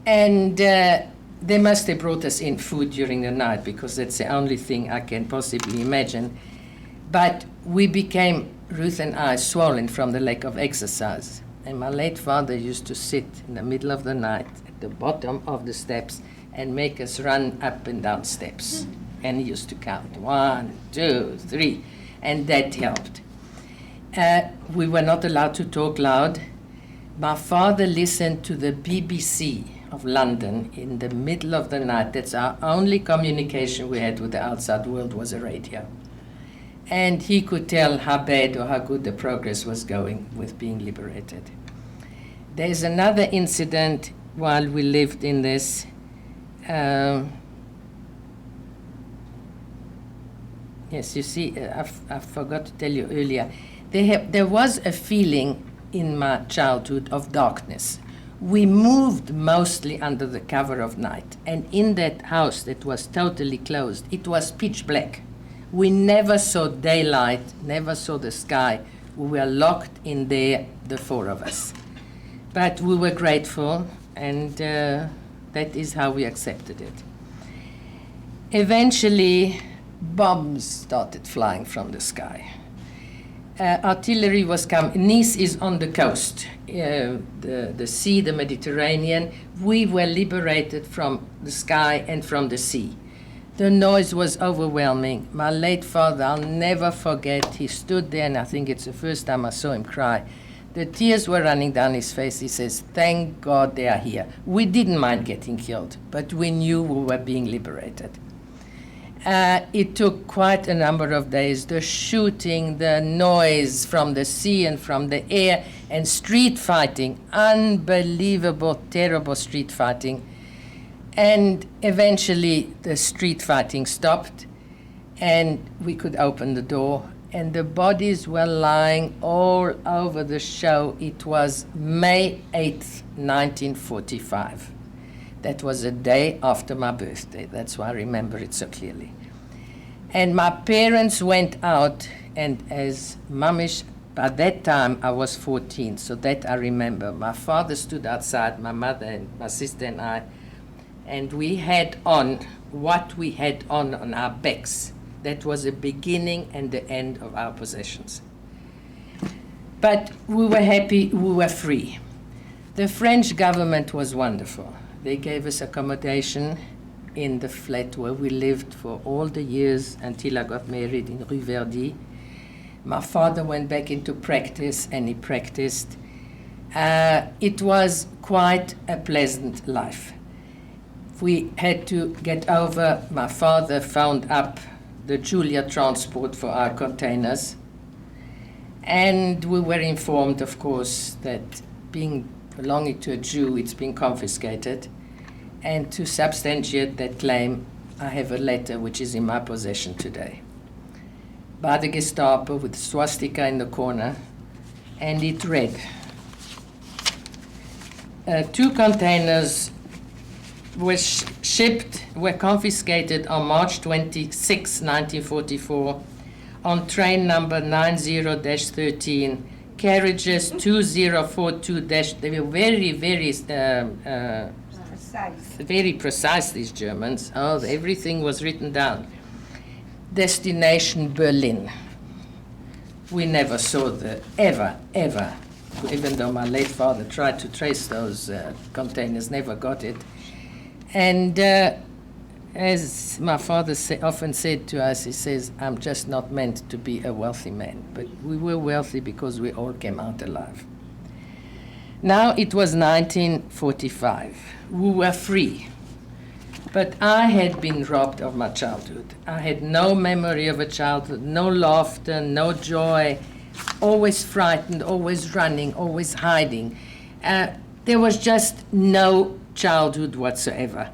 And they must have brought us in food during the night, because that's the only thing I can possibly imagine. But we became, Ruth and I, swollen from the lack of exercise. And my late father used to sit in the middle of the night at the bottom of the steps and make us run up and down steps. And he used to count 1, 2, 3, and that helped. We were not allowed to talk loud. My father listened to the BBC of London in the middle of the night. That's our only communication we had with the outside world, was a radio. And he could tell how bad or how good the progress was going with being liberated. There's another incident while we lived in this. Yes, you see, I forgot to tell you earlier. There was a feeling in my childhood of darkness. We moved mostly under the cover of night. And in that house that was totally closed, it was pitch black. We never saw daylight, never saw the sky. We were locked in there, the four of us. But we were grateful, and that is how we accepted it. Eventually, bombs started flying from the sky. Artillery was coming. Nice is on the coast, the sea, the Mediterranean. We were liberated from the sky and from the sea. The noise was overwhelming. My late father, I'll never forget, he stood there, and I think it's the first time I saw him cry. The tears were running down his face. He says, "Thank God they are here." We didn't mind getting killed, but we knew we were being liberated. It took quite a number of days. The shooting, the noise from the sea and from the air, and street fighting, unbelievable, terrible street fighting. And eventually the street fighting stopped, and we could open the door, and the bodies were lying all over the show. It was May 8th, 1945. That was a day after my birthday. That's why I remember it so clearly. And my parents went out, and as mummish, by that time I was 14, so that I remember. My father stood outside, my mother and my sister and I, and we had on what we had on our backs. That was the beginning and the end of our possessions. But we were happy, we were free. The French government was wonderful. They gave us accommodation in the flat where we lived for all the years until I got married in Rue Verdi. My father went back into practice, and he practiced. It was quite a pleasant life. We had to get over. My father found up the Julia transport for our containers, and we were informed, of course, that belonging to a Jew, it's been confiscated. And to substantiate that claim, I have a letter which is in my possession today, by the Gestapo with swastika in the corner, and it read, 2 containers were confiscated on March 26, 1944, on train number 90-13, carriages 2042-, they were very, very very precise, these Germans. Oh, everything was written down. Destination Berlin. We never saw ever, even though my late father tried to trace those containers, never got it. And as my father often said to us, he says, "I'm just not meant to be a wealthy man." But we were wealthy because we all came out alive. Now it was 1945. We were free. But I had been robbed of my childhood. I had no memory of a childhood, no laughter, no joy, always frightened, always running, always hiding. There was just no childhood whatsoever.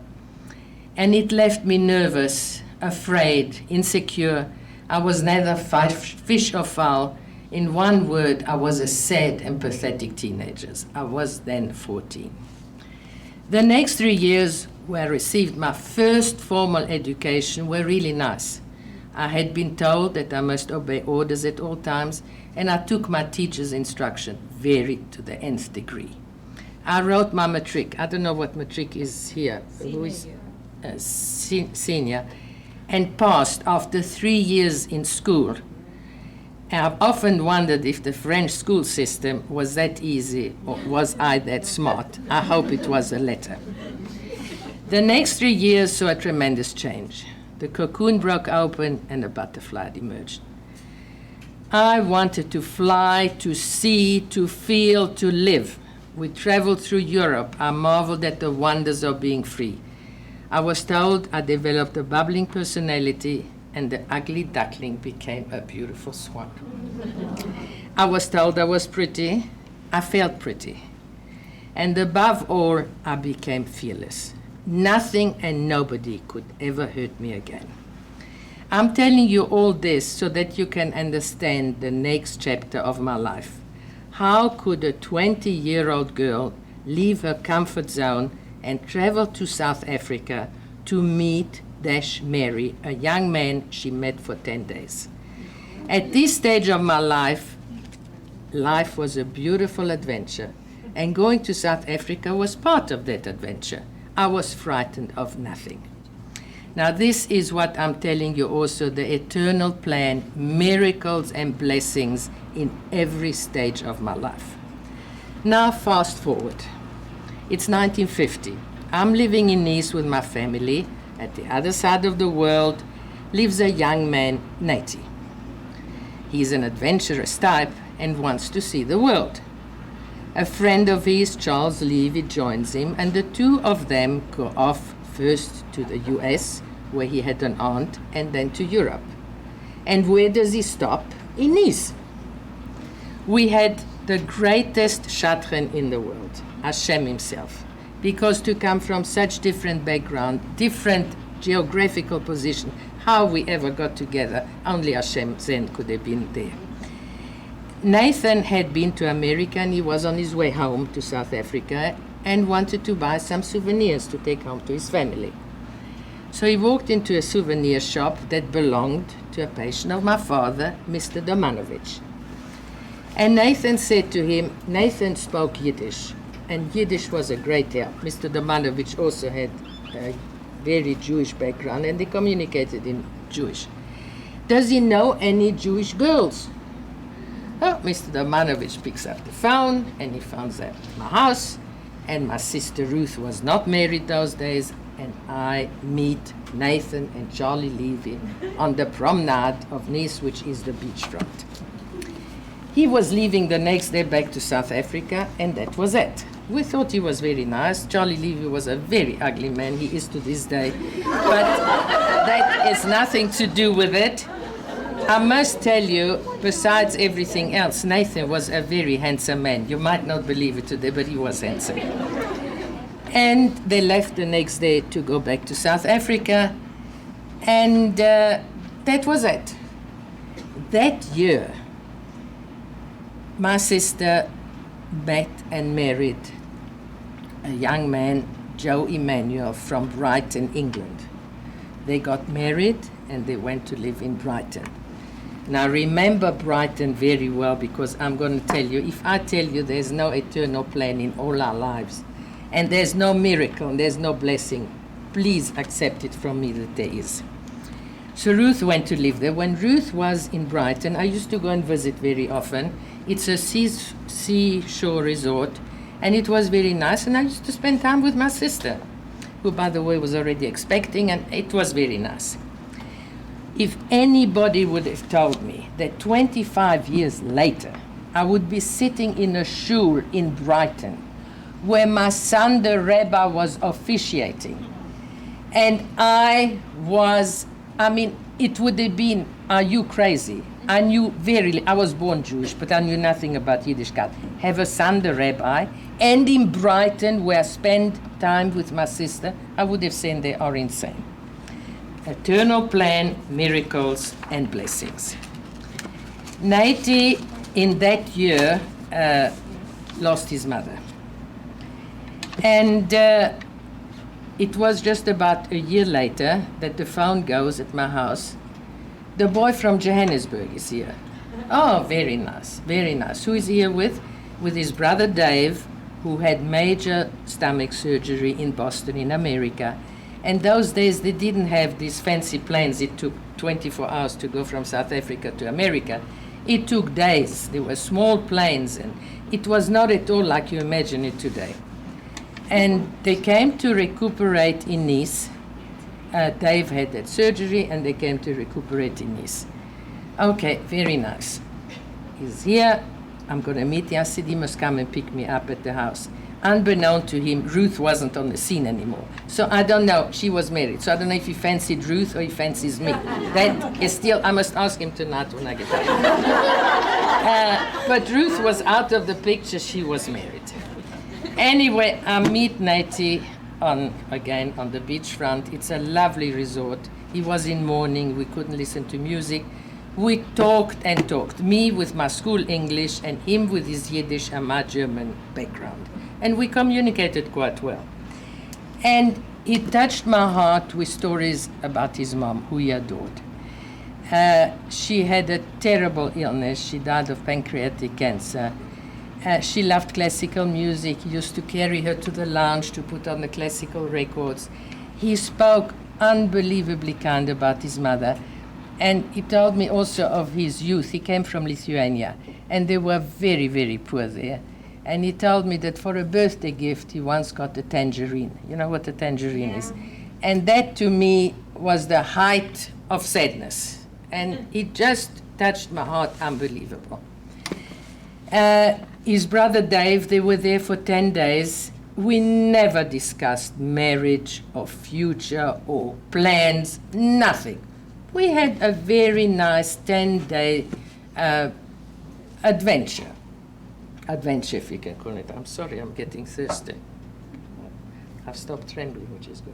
And it left me nervous, afraid, insecure. I was neither fish or fowl. In one word, I was a sad and pathetic teenager. I was then 14. The next 3 years where I received my first formal education were really nice. I had been told that I must obey orders at all times, and I took my teacher's instruction to the nth degree. I wrote my matric. I don't know what matric is here. Who is senior, and passed after 3 years in school. I've often wondered if the French school system was that easy, or was I that smart? I hope it was the latter. The next 3 years saw a tremendous change. The cocoon broke open and a butterfly had emerged. I wanted to fly, to see, to feel, to live. We traveled through Europe. I marveled at the wonders of being free. I was told I developed a bubbling personality, and the ugly duckling became a beautiful swan. I was told I was pretty. I felt pretty. And above all, I became fearless. Nothing and nobody could ever hurt me again. I'm telling you all this so that you can understand the next chapter of my life. How could a 20-year-old girl leave her comfort zone and travel to South Africa to meet Mary, a young man she met for 10 days. At this stage of my life, life was a beautiful adventure, and going to South Africa was part of that adventure. I was frightened of nothing. Now, this is what I'm telling you also, the eternal plan, miracles and blessings in every stage of my life. Now, fast forward. It's 1950. I'm living in Nice with my family. At the other side of the world lives a young man, Nati. He's an adventurous type and wants to see the world. A friend of his, Charles Levy, joins him, and the two of them go off first to the US, where he had an aunt, and then to Europe. And where does he stop? In Nice. We had the greatest shadchan in the world, Hashem himself, because to come from such different background, different geographical position, how we ever got together, only Hashem then could have been there. Nathan had been to America, and he was on his way home to South Africa and wanted to buy some souvenirs to take home to his family. So he walked into a souvenir shop that belonged to a patient of my father, Mr. Domanovich. And Nathan said to him, Nathan spoke Yiddish, and Yiddish was a great help. Mr. Domanovich also had a very Jewish background, and they communicated in Jewish. Does he know any Jewish girls? Oh, Mr. Domanovich picks up the phone, and he phones at my house, and my sister Ruth was not married those days, and I meet Nathan and Charlie Levy on the promenade of Nice, which is the beachfront. He was leaving the next day back to South Africa, and that was it. We thought he was very nice. Charlie Levy was a very ugly man. He is to this day. But that has nothing to do with it. I must tell you, besides everything else, Nathan was a very handsome man. You might not believe it today, but he was handsome. And they left the next day to go back to South Africa, and that was it. That year, my sister met and married a young man, Joe Emmanuel, from Brighton, England. They got married and they went to live in Brighton. Now remember Brighton very well, because I'm going to tell you, if I tell you there's no eternal plan in all our lives, and there's no miracle, and there's no blessing, please accept it from me that there is. So Ruth went to live there. When Ruth was in Brighton, I used to go and visit very often. It's a seashore resort, and it was very nice, and I used to spend time with my sister, who, by the way, was already expecting, and it was very nice. If anybody would have told me that 25 years later, I would be sitting in a shul in Brighton, where my son, the rabbi, was officiating, and it would have been, are you crazy? I was born Jewish, but I knew nothing about Yiddishkeit. Have a son, the rabbi, and in Brighton, where I spend time with my sister, I would have said they are insane. Eternal plan, miracles, and blessings. Nati, in that year, lost his mother. And it was just about a year later that the phone goes at my house. The boy from Johannesburg is here. Oh, very nice, very nice. Who is he here with? With his brother Dave, who had major stomach surgery in Boston, in America. And those days, they didn't have these fancy planes. It took 24 hours to go from South Africa to America. It took days. There were small planes, and it was not at all like you imagine it today. And they came to recuperate in Nice. Dave had that surgery, and they came to recuperate in Nice. Okay, very nice. He's here. I'm going to meet him. I said he must come and pick me up at the house. Unbeknown to him, Ruth wasn't on the scene anymore. So I don't know. She was married. So I don't know if he fancied Ruth or he fancies me. That is still, I must ask him tonight when I get home. But Ruth was out of the picture. She was married. Anyway, I meet Nati again on the beachfront. It's a lovely resort. He was in mourning. We couldn't listen to music. We talked and talked, me with my school English and him with his Yiddish and my German background. And we communicated quite well. And he touched my heart with stories about his mom, who he adored. She had a terrible illness. She died of pancreatic cancer. She loved classical music. He used to carry her to the lounge to put on the classical records. He spoke unbelievably kind about his mother. And he told me also of his youth. He came from Lithuania, and they were very, very poor there. And he told me that for a birthday gift, he once got a tangerine. You know what a tangerine is? And that, to me, was the height of sadness. And it just touched my heart, unbelievable. His brother Dave, they were there for 10 days. We never discussed marriage or future or plans, nothing. We had a very nice 10-day adventure. Adventure, if you can call it. I'm sorry, I'm getting thirsty. I've stopped trembling, which is good.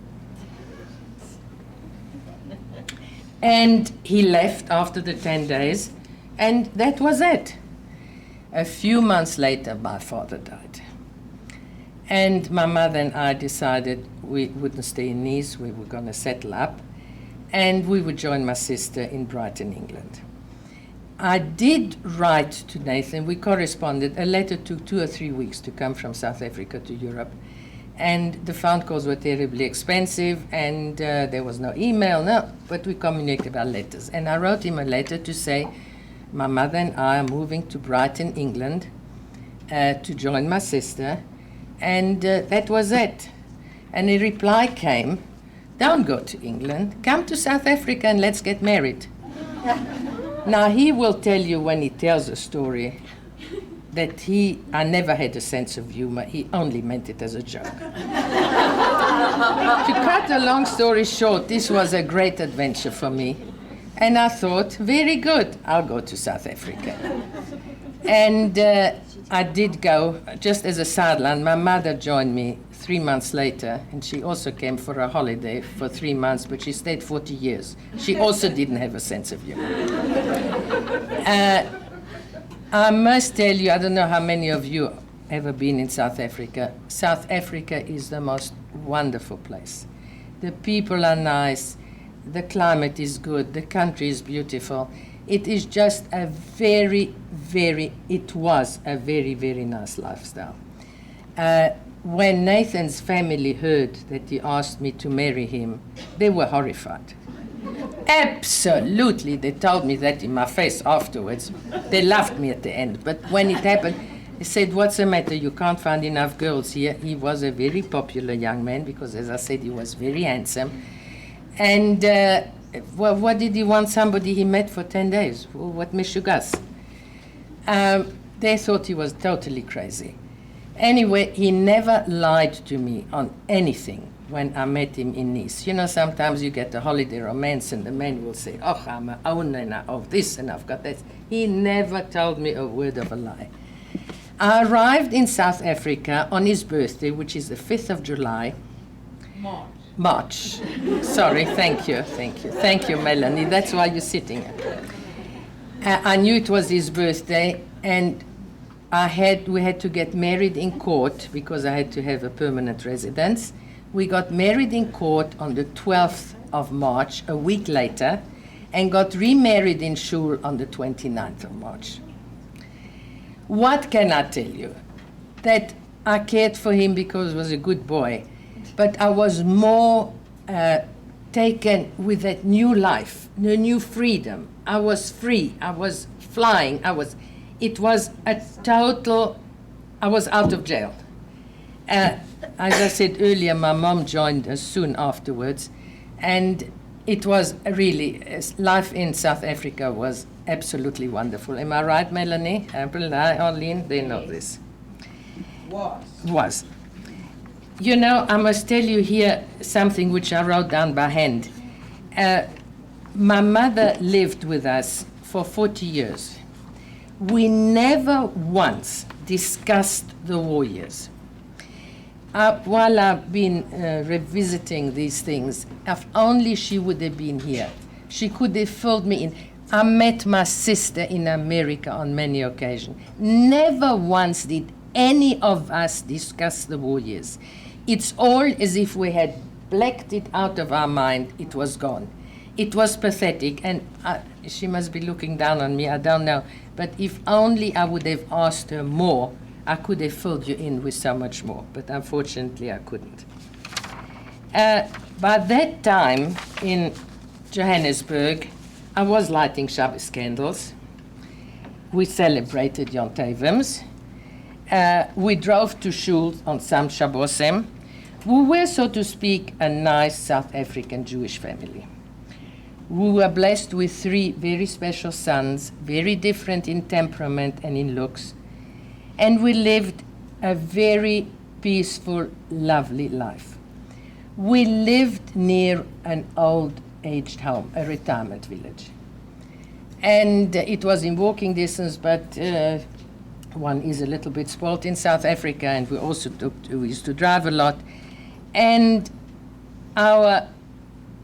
And he left after the 10 days, and that was it. A few months later, my father died. And my mother and I decided we wouldn't stay in Nice, we were going to settle up, and we would join my sister in Brighton, England. I did write to Nathan, we corresponded. A letter took 2 or 3 weeks to come from South Africa to Europe. And the phone calls were terribly expensive, and there was no email, but we communicated by letters. And I wrote him a letter to say, my mother and I are moving to Brighton, England, to join my sister, and that was it. And a reply came, don't go to England, come to South Africa and let's get married. Now, he will tell you when he tells a story that I never had a sense of humor. He only meant it as a joke. To cut a long story short, this was a great adventure for me. And I thought, very good, I'll go to South Africa. And I did go, just as a sideline. My mother joined me 3 months later, and she also came for a holiday for 3 months, but she stayed 40 years. She also didn't have a sense of humor. I must tell you, I don't know how many of you ever been in South Africa. South Africa is the most wonderful place. The people are nice, the climate is good, the country is beautiful. It is just it was a very, very nice lifestyle. When Nathan's family heard that he asked me to marry him, they were horrified. Absolutely, they told me that in my face afterwards. They laughed me at the end, but when it happened, they said, what's the matter, you can't find enough girls here. He was a very popular young man because, as I said, he was very handsome. And well, what did he want somebody he met for 10 days? What mishugas? They thought he was totally crazy. Anyway, he never lied to me on anything when I met him in Nice. You know, sometimes you get a holiday romance and the man will say, oh, I'm an owner and of this and I've got that. He never told me a word of a lie. I arrived in South Africa on his birthday, which is the 5th of July. March. Sorry, thank you. Thank you, Melanie. That's why you're sitting here. I knew it was his birthday, and we had to get married in court because I had to have a permanent residence. We got married in court on the 12th of March, a week later, and got remarried in Shul on the 29th of March. What can I tell you? That I cared for him because he was a good boy, but I was more taken with that new life, the new freedom. I was free, I was flying, it was a total, I was out of jail. As I said earlier, my mom joined us soon afterwards, and it was really, life in South Africa was absolutely wonderful. Am I right, Melanie? Arlene, they know this. Was. You know, I must tell you here something which I wrote down by hand. My mother lived with us for 40 years. We never once discussed the war years. While I've been revisiting these things, if only she would have been here, she could have filled me in. I met my sister in America on many occasions. Never once did any of us discuss the war years. It's all as if we had blacked it out of our mind. It was gone. It was pathetic, and she must be looking down on me, I don't know. But if only I would have asked her more, I could have filled you in with so much more. But unfortunately, I couldn't. By that time in Johannesburg, I was lighting Shabbos candles. We celebrated Yom Tovim. We drove to shul on some Shabbosim. We were, so to speak, a nice South African Jewish family. We were blessed with 3 very special sons, very different in temperament and in looks. And we lived a very peaceful, lovely life. We lived near an old-aged home, a retirement village. And it was in walking distance, but one is a little bit spoiled in South Africa, and we also we used to drive a lot. And our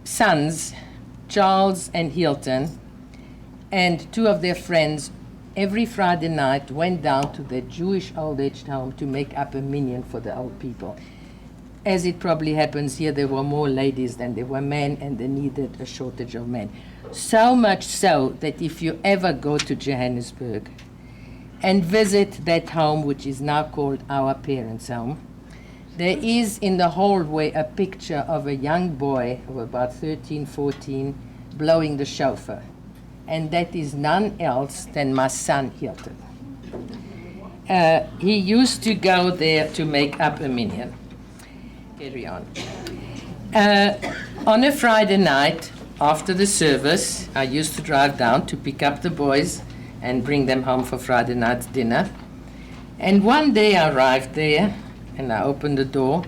sons, Charles and Hilton, and 2 of their friends, every Friday night went down to the Jewish old-aged home to make up a minyan for the old people. As it probably happens here, there were more ladies than there were men, and they needed a shortage of men. So much so that if you ever go to Johannesburg and visit that home, which is now called Our Parents' Home, there is in the hallway a picture of a young boy of about 13, 14, blowing the shofar. And that is none else than my son, Hilton. He used to go there to make up a minyan. Carry on. On a Friday night, after the service, I used to drive down to pick up the boys and bring them home for Friday night dinner. And one day I arrived there, and I opened the door,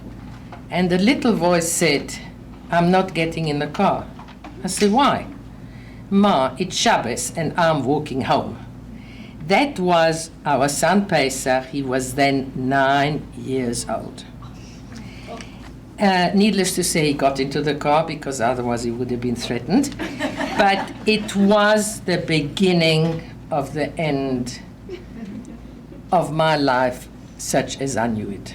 and the little voice said, "I'm not getting in the car." I said, "Why?" "Ma, it's Shabbos, and I'm walking home." That was our son Pesach. He was then 9 years old. Needless to say, he got into the car because otherwise he would have been threatened. But it was the beginning of the end of my life, such as I knew it.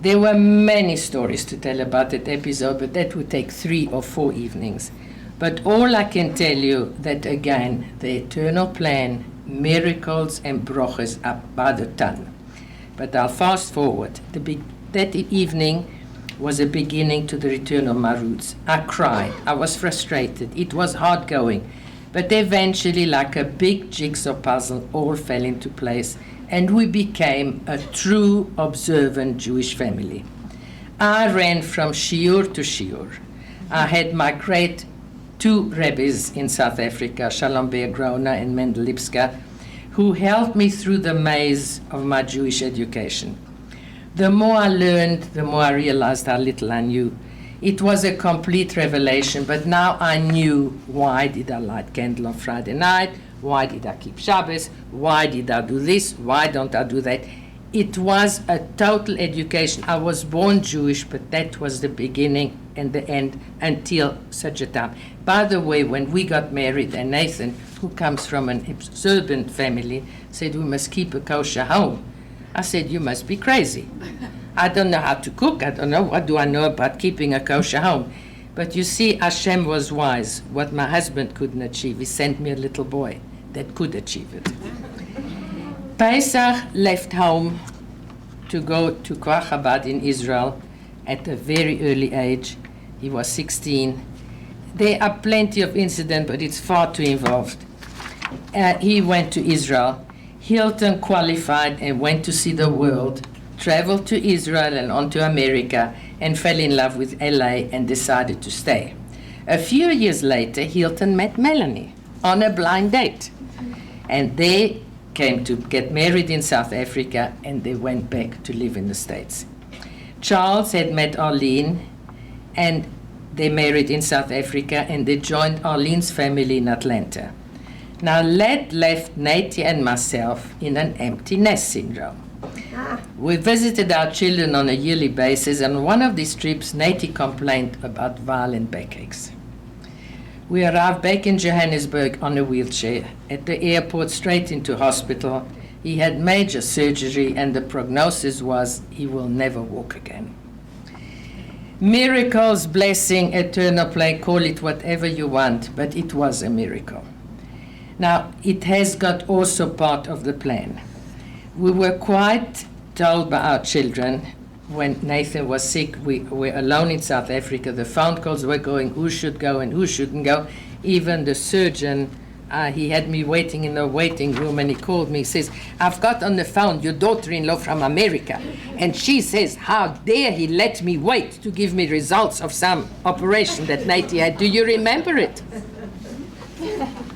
There were many stories to tell about that episode, but that would take 3 or 4 evenings. But all I can tell you that, again, the eternal plan, miracles and brochas are by the ton. But I'll fast forward. That evening was a beginning to the return of my roots. I cried. I was frustrated. It was hard going. But eventually, like a big jigsaw puzzle, all fell into place, and we became a true observant Jewish family. I ran from shiur to shiur. I had my great 2 rabbis in South Africa, Shalom Ber Grona and Mendel Lipska, who helped me through the maze of my Jewish education. The more I learned, the more I realized how little I knew. It was a complete revelation, but now I knew why did I light candle on Friday night, why did I keep Shabbos, why did I do this, why don't I do that. It was a total education. I was born Jewish, but that was the beginning and the end until such a time. By the way, when we got married, and Nathan, who comes from an observant family, said we must keep a kosher home, I said, "You must be crazy. I don't know how to cook. I don't know. What do I know about keeping a kosher home?" But you see, Hashem was wise. What my husband couldn't achieve, he sent me a little boy that could achieve it. Pesach left home to go to Kfar Chabad in Israel at a very early age. He was 16. There are plenty of incidents, but it's far too involved. He went to Israel. Hilton qualified and went to see the world, traveled to Israel and on to America, and fell in love with LA and decided to stay. A few years later, Hilton met Melanie on a blind date. And they came to get married in South Africa, and they went back to live in the States. Charles had met Arlene, and they married in South Africa, and they joined Arlene's family in Atlanta. Now, that left Natty and myself in an empty nest syndrome. We visited our children on a yearly basis, and on one of these trips, Natty complained about violent backaches. We arrived back in Johannesburg on a wheelchair. At the airport, straight into hospital. He had major surgery, and the prognosis was he will never walk again. Miracles, blessing, eternal plan, call it whatever you want, but it was a miracle. Now, it has got also part of the plan. We were quite told by our children when Nathan was sick. We were alone in South Africa. The phone calls were going, who should go and who shouldn't go. Even the surgeon, he had me waiting in the waiting room, and he called me. He says, I've got on the phone your daughter-in-law from America, and she says, how dare he let me wait to give me results of some operation that Nathan had. Do you remember it?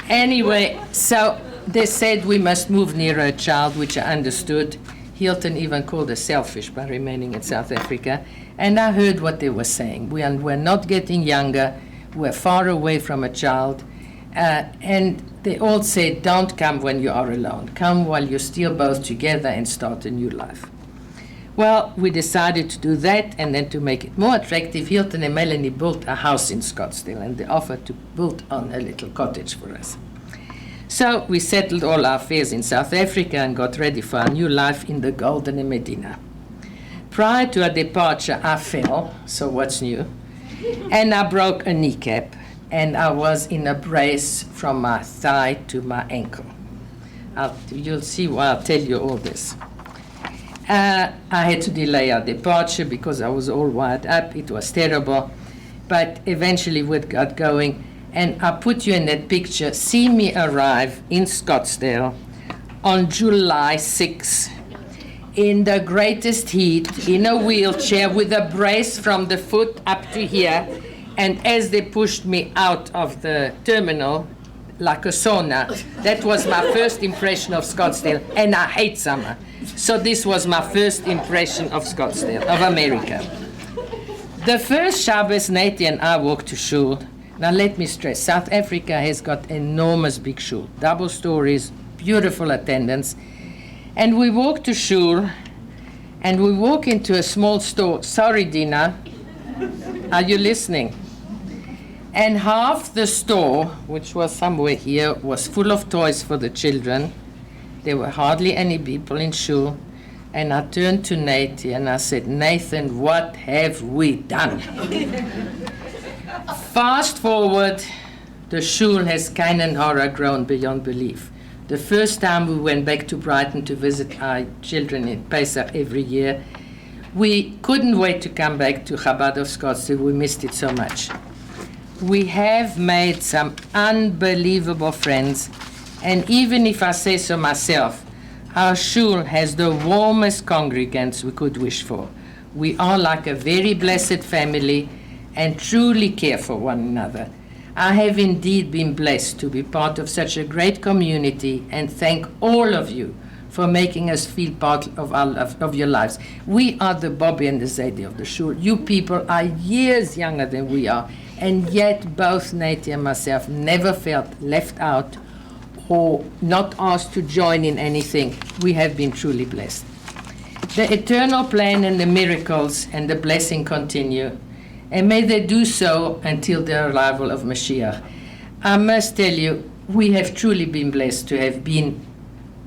Anyway, so they said we must move nearer a child, which I understood. Hilton even called us selfish by remaining in South Africa. And I heard what they were saying. We're not getting younger. We're far away from a child. And they all said, don't come when you are alone. Come while you're still both together and start a new life. Well, we decided to do that, and then to make it more attractive, Hilton and Melanie built a house in Scottsdale, and they offered to build on a little cottage for us. So we settled all our affairs in South Africa and got ready for our new life in the Golden Medina. Prior to our departure, I fell, so what's new? And I broke a kneecap, and I was in a brace from my thigh to my ankle. You'll see why I'll tell you all this. I had to delay our departure because I was all wired up. It was terrible. But eventually we got going. And I put you in that picture. See me arrive in Scottsdale on July 6, in the greatest heat, in a wheelchair with a brace from the foot up to here. And as they pushed me out of the terminal, like a sauna, that was my first impression of Scottsdale. And I hate summer. So this was my first impression of Scottsdale, of America. The first Shabbos, Nathan and I walked to shul. Now let me stress, South Africa has got enormous big shul, double stories, beautiful attendance. And we walk to shul, and we walk into a small store. Sorry, Dina, are you listening? And half the store, which was somewhere here, was full of toys for the children. There were hardly any people in shul. And I turned to Nathan and I said, Nathan, what have we done? Fast forward, the shul has Kainan Hara grown beyond belief. The first time we went back to Brighton to visit our children in Pesach every year, we couldn't wait to come back to Chabad of Scottsdale. We missed it so much. We have made some unbelievable friends. And even if I say so myself, our shul has the warmest congregants we could wish for. We are like a very blessed family and truly care for one another. I have indeed been blessed to be part of such a great community, and thank all of you for making us feel part of your lives. We are the Bobbie and the Zadie of the shul. You people are years younger than we are, and yet both Nathan and myself never felt left out or not asked to join in anything. We have been truly blessed. The eternal plan and the miracles and the blessing continue, and may they do so until the arrival of Mashiach. I must tell you, we have truly been blessed to have been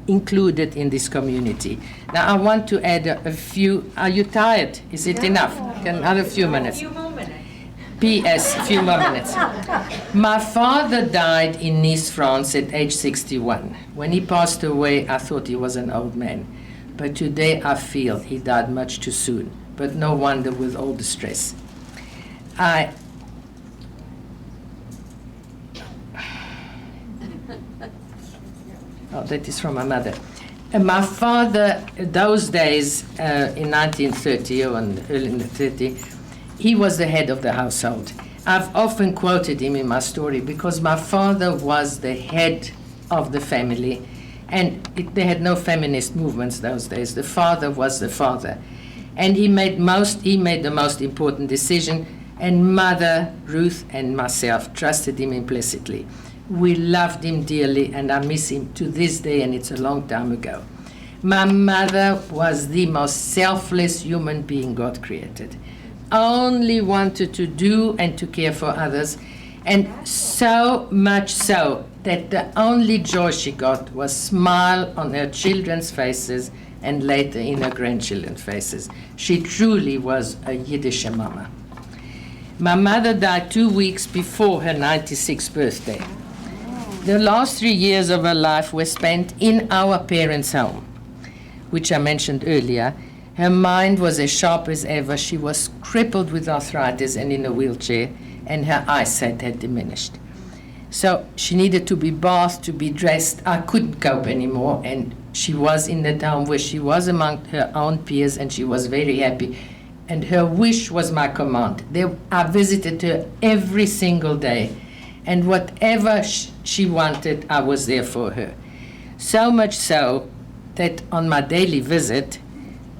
included in this community. Now I want to add a few. Are you tired? Is it enough? Another few minutes. P.S. A few more minutes. My father died in Nice, France at age 61. When he passed away, I thought he was an old man. But today I feel he died much too soon. But no wonder with all the stress. Oh, that is from my mother. My father, those days, in 1930 or early in the 30s, he was the head of the household. I've often quoted him in my story because my father was the head of the family, and they had no feminist movements those days. The father was the father, and he made the most important decision, and Mother, Ruth, and myself trusted him implicitly. We loved him dearly, and I miss him to this day, and it's a long time ago. My mother was the most selfless human being God created. Only wanted to do and to care for others. And so much so that the only joy she got was smile on her children's faces and later in her grandchildren's faces. She truly was a Yiddish mama. My mother died 2 weeks before her 96th birthday. The last 3 years of her life were spent in our parents' home, which I mentioned earlier. Her mind was as sharp as ever. She was crippled with arthritis and in a wheelchair, and her eyesight had diminished. So she needed to be bathed, to be dressed. I couldn't cope anymore, and she was in the town where she was among her own peers, and she was very happy. And her wish was my command. I visited her every single day, and whatever she wanted, I was there for her. So much so that on my daily visit,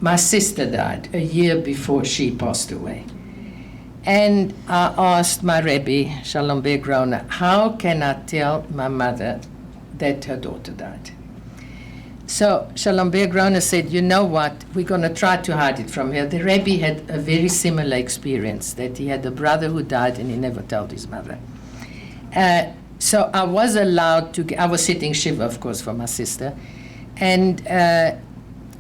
my sister died a year before she passed away. And I asked my Rebbe, Shalom Bergrona, how can I tell my mother that her daughter died? So Shalom Bergrona said, you know what, we're going to try to hide it from her. The Rebbe had a very similar experience, that he had a brother who died and he never told his mother. So I was allowed to, I was sitting Shiva, of course, for my sister, and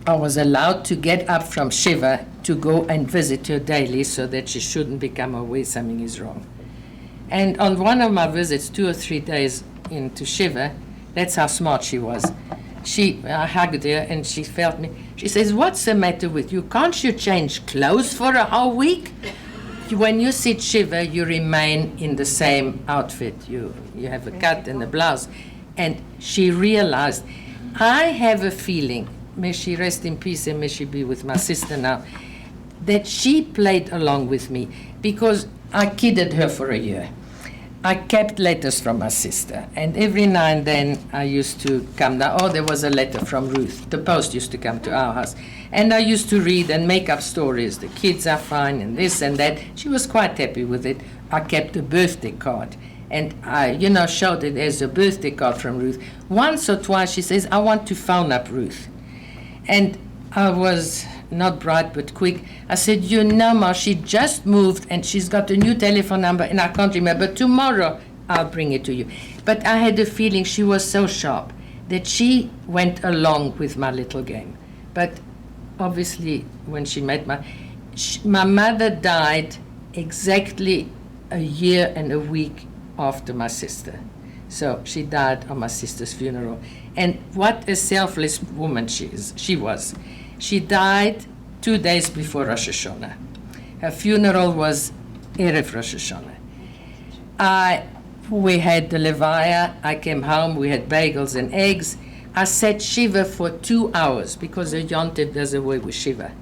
I was allowed to get up from Shiva to go and visit her daily so that she shouldn't become aware something is wrong. And on one of my visits, 2 or 3 days into Shiva, that's how smart she was. I hugged her and she felt me. She says, what's the matter with you? Can't you change clothes for a whole week? When you sit Shiva, you remain in the same outfit. You have a cut and a blouse. And she realized, I have a feeling, may she rest in peace and may she be with my sister now, that she played along with me because I kidded her for a year. I kept letters from my sister, and every now and then I used to come down. Oh, there was a letter from Ruth. The post used to come to our house. And I used to read and make up stories. The kids are fine and this and that. She was quite happy with it. I kept a birthday card. And I, showed it as a birthday card from Ruth. Once or twice she says, I want to phone up Ruth. And I was not bright but quick. I said, Ma, she just moved and she's got a new telephone number and I can't remember. Tomorrow I'll bring it to you. But I had a feeling she was so sharp that she went along with my little game. But obviously when she met my mother died exactly a year and a week after my sister. So she died on my sister's funeral. And what a selfless woman she was. She died 2 days before Rosh Hashanah. Her funeral was Erev Rosh Hashanah. We had the Levaya. I came home. We had bagels and eggs. I sat Shiva for 2 hours because her Yontif does away with Shiva.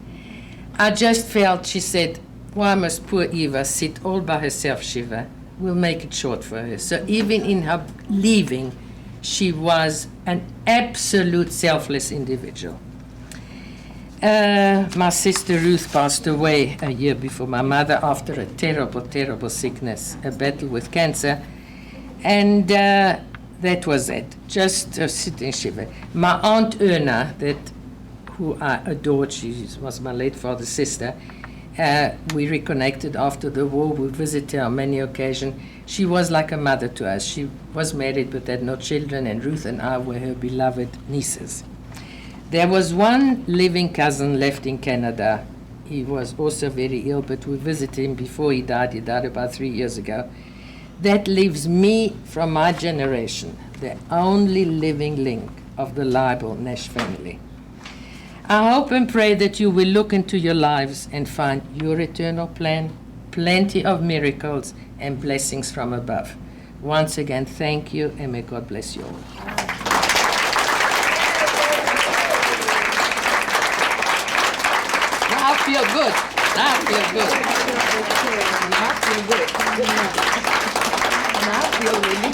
I just felt, she said, why must poor Eva sit all by herself, Shiva? We'll make it short for her. So even in her leaving, she was an absolute selfless individual. My sister Ruth passed away a year before my mother after a terrible, terrible sickness, a battle with cancer. And that was it, just sitting Shiva. My Aunt Erna, who I adored, she was my late father's sister, we reconnected after the war. We visited her on many occasions. She was like a mother to us. She was married but had no children, and Ruth and I were her beloved nieces. There was one living cousin left in Canada. He was also very ill, but we visited him before he died. He died about 3 years ago. That leaves me, from my generation, the only living link of the Leibel Nash family. I hope and pray that you will look into your lives and find your eternal plan, plenty of miracles and blessings from above. Once again, thank you, and may God bless you all. Now I feel good. Now I feel good. Now I feel good. Now I feel really.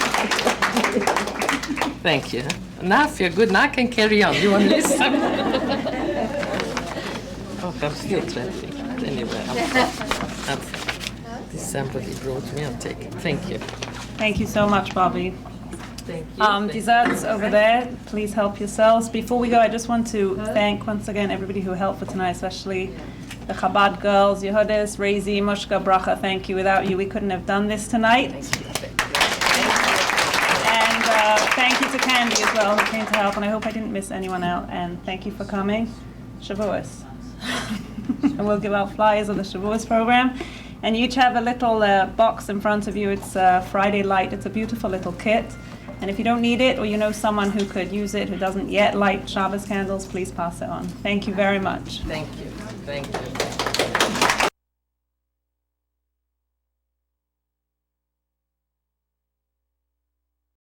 Thank you. Now I feel good. Now I can carry on. You want to listen? Oh, I'm still trembling. Anyway, I'm somebody brought me. I'll take it. Thank you. Thank you so much, Bobbie. Thank you. Desserts over there. Please help yourselves. Before we go, I just want to thank once again everybody who helped for tonight, especially the Chabad girls, Yehudas, Rezi, Mushka, Bracha. Thank you. Without you, we couldn't have done this tonight. Candy as well, who came to help, and I hope I didn't miss anyone out. And thank you for coming. Shavuos. And we'll give out flyers of the Shavuos program. And you each have a little box in front of you. It's Friday Light. It's a beautiful little kit. And if you don't need it, or you know someone who could use it, who doesn't yet light Shabbos candles, please pass it on. Thank you very much. Thank you. Thank you.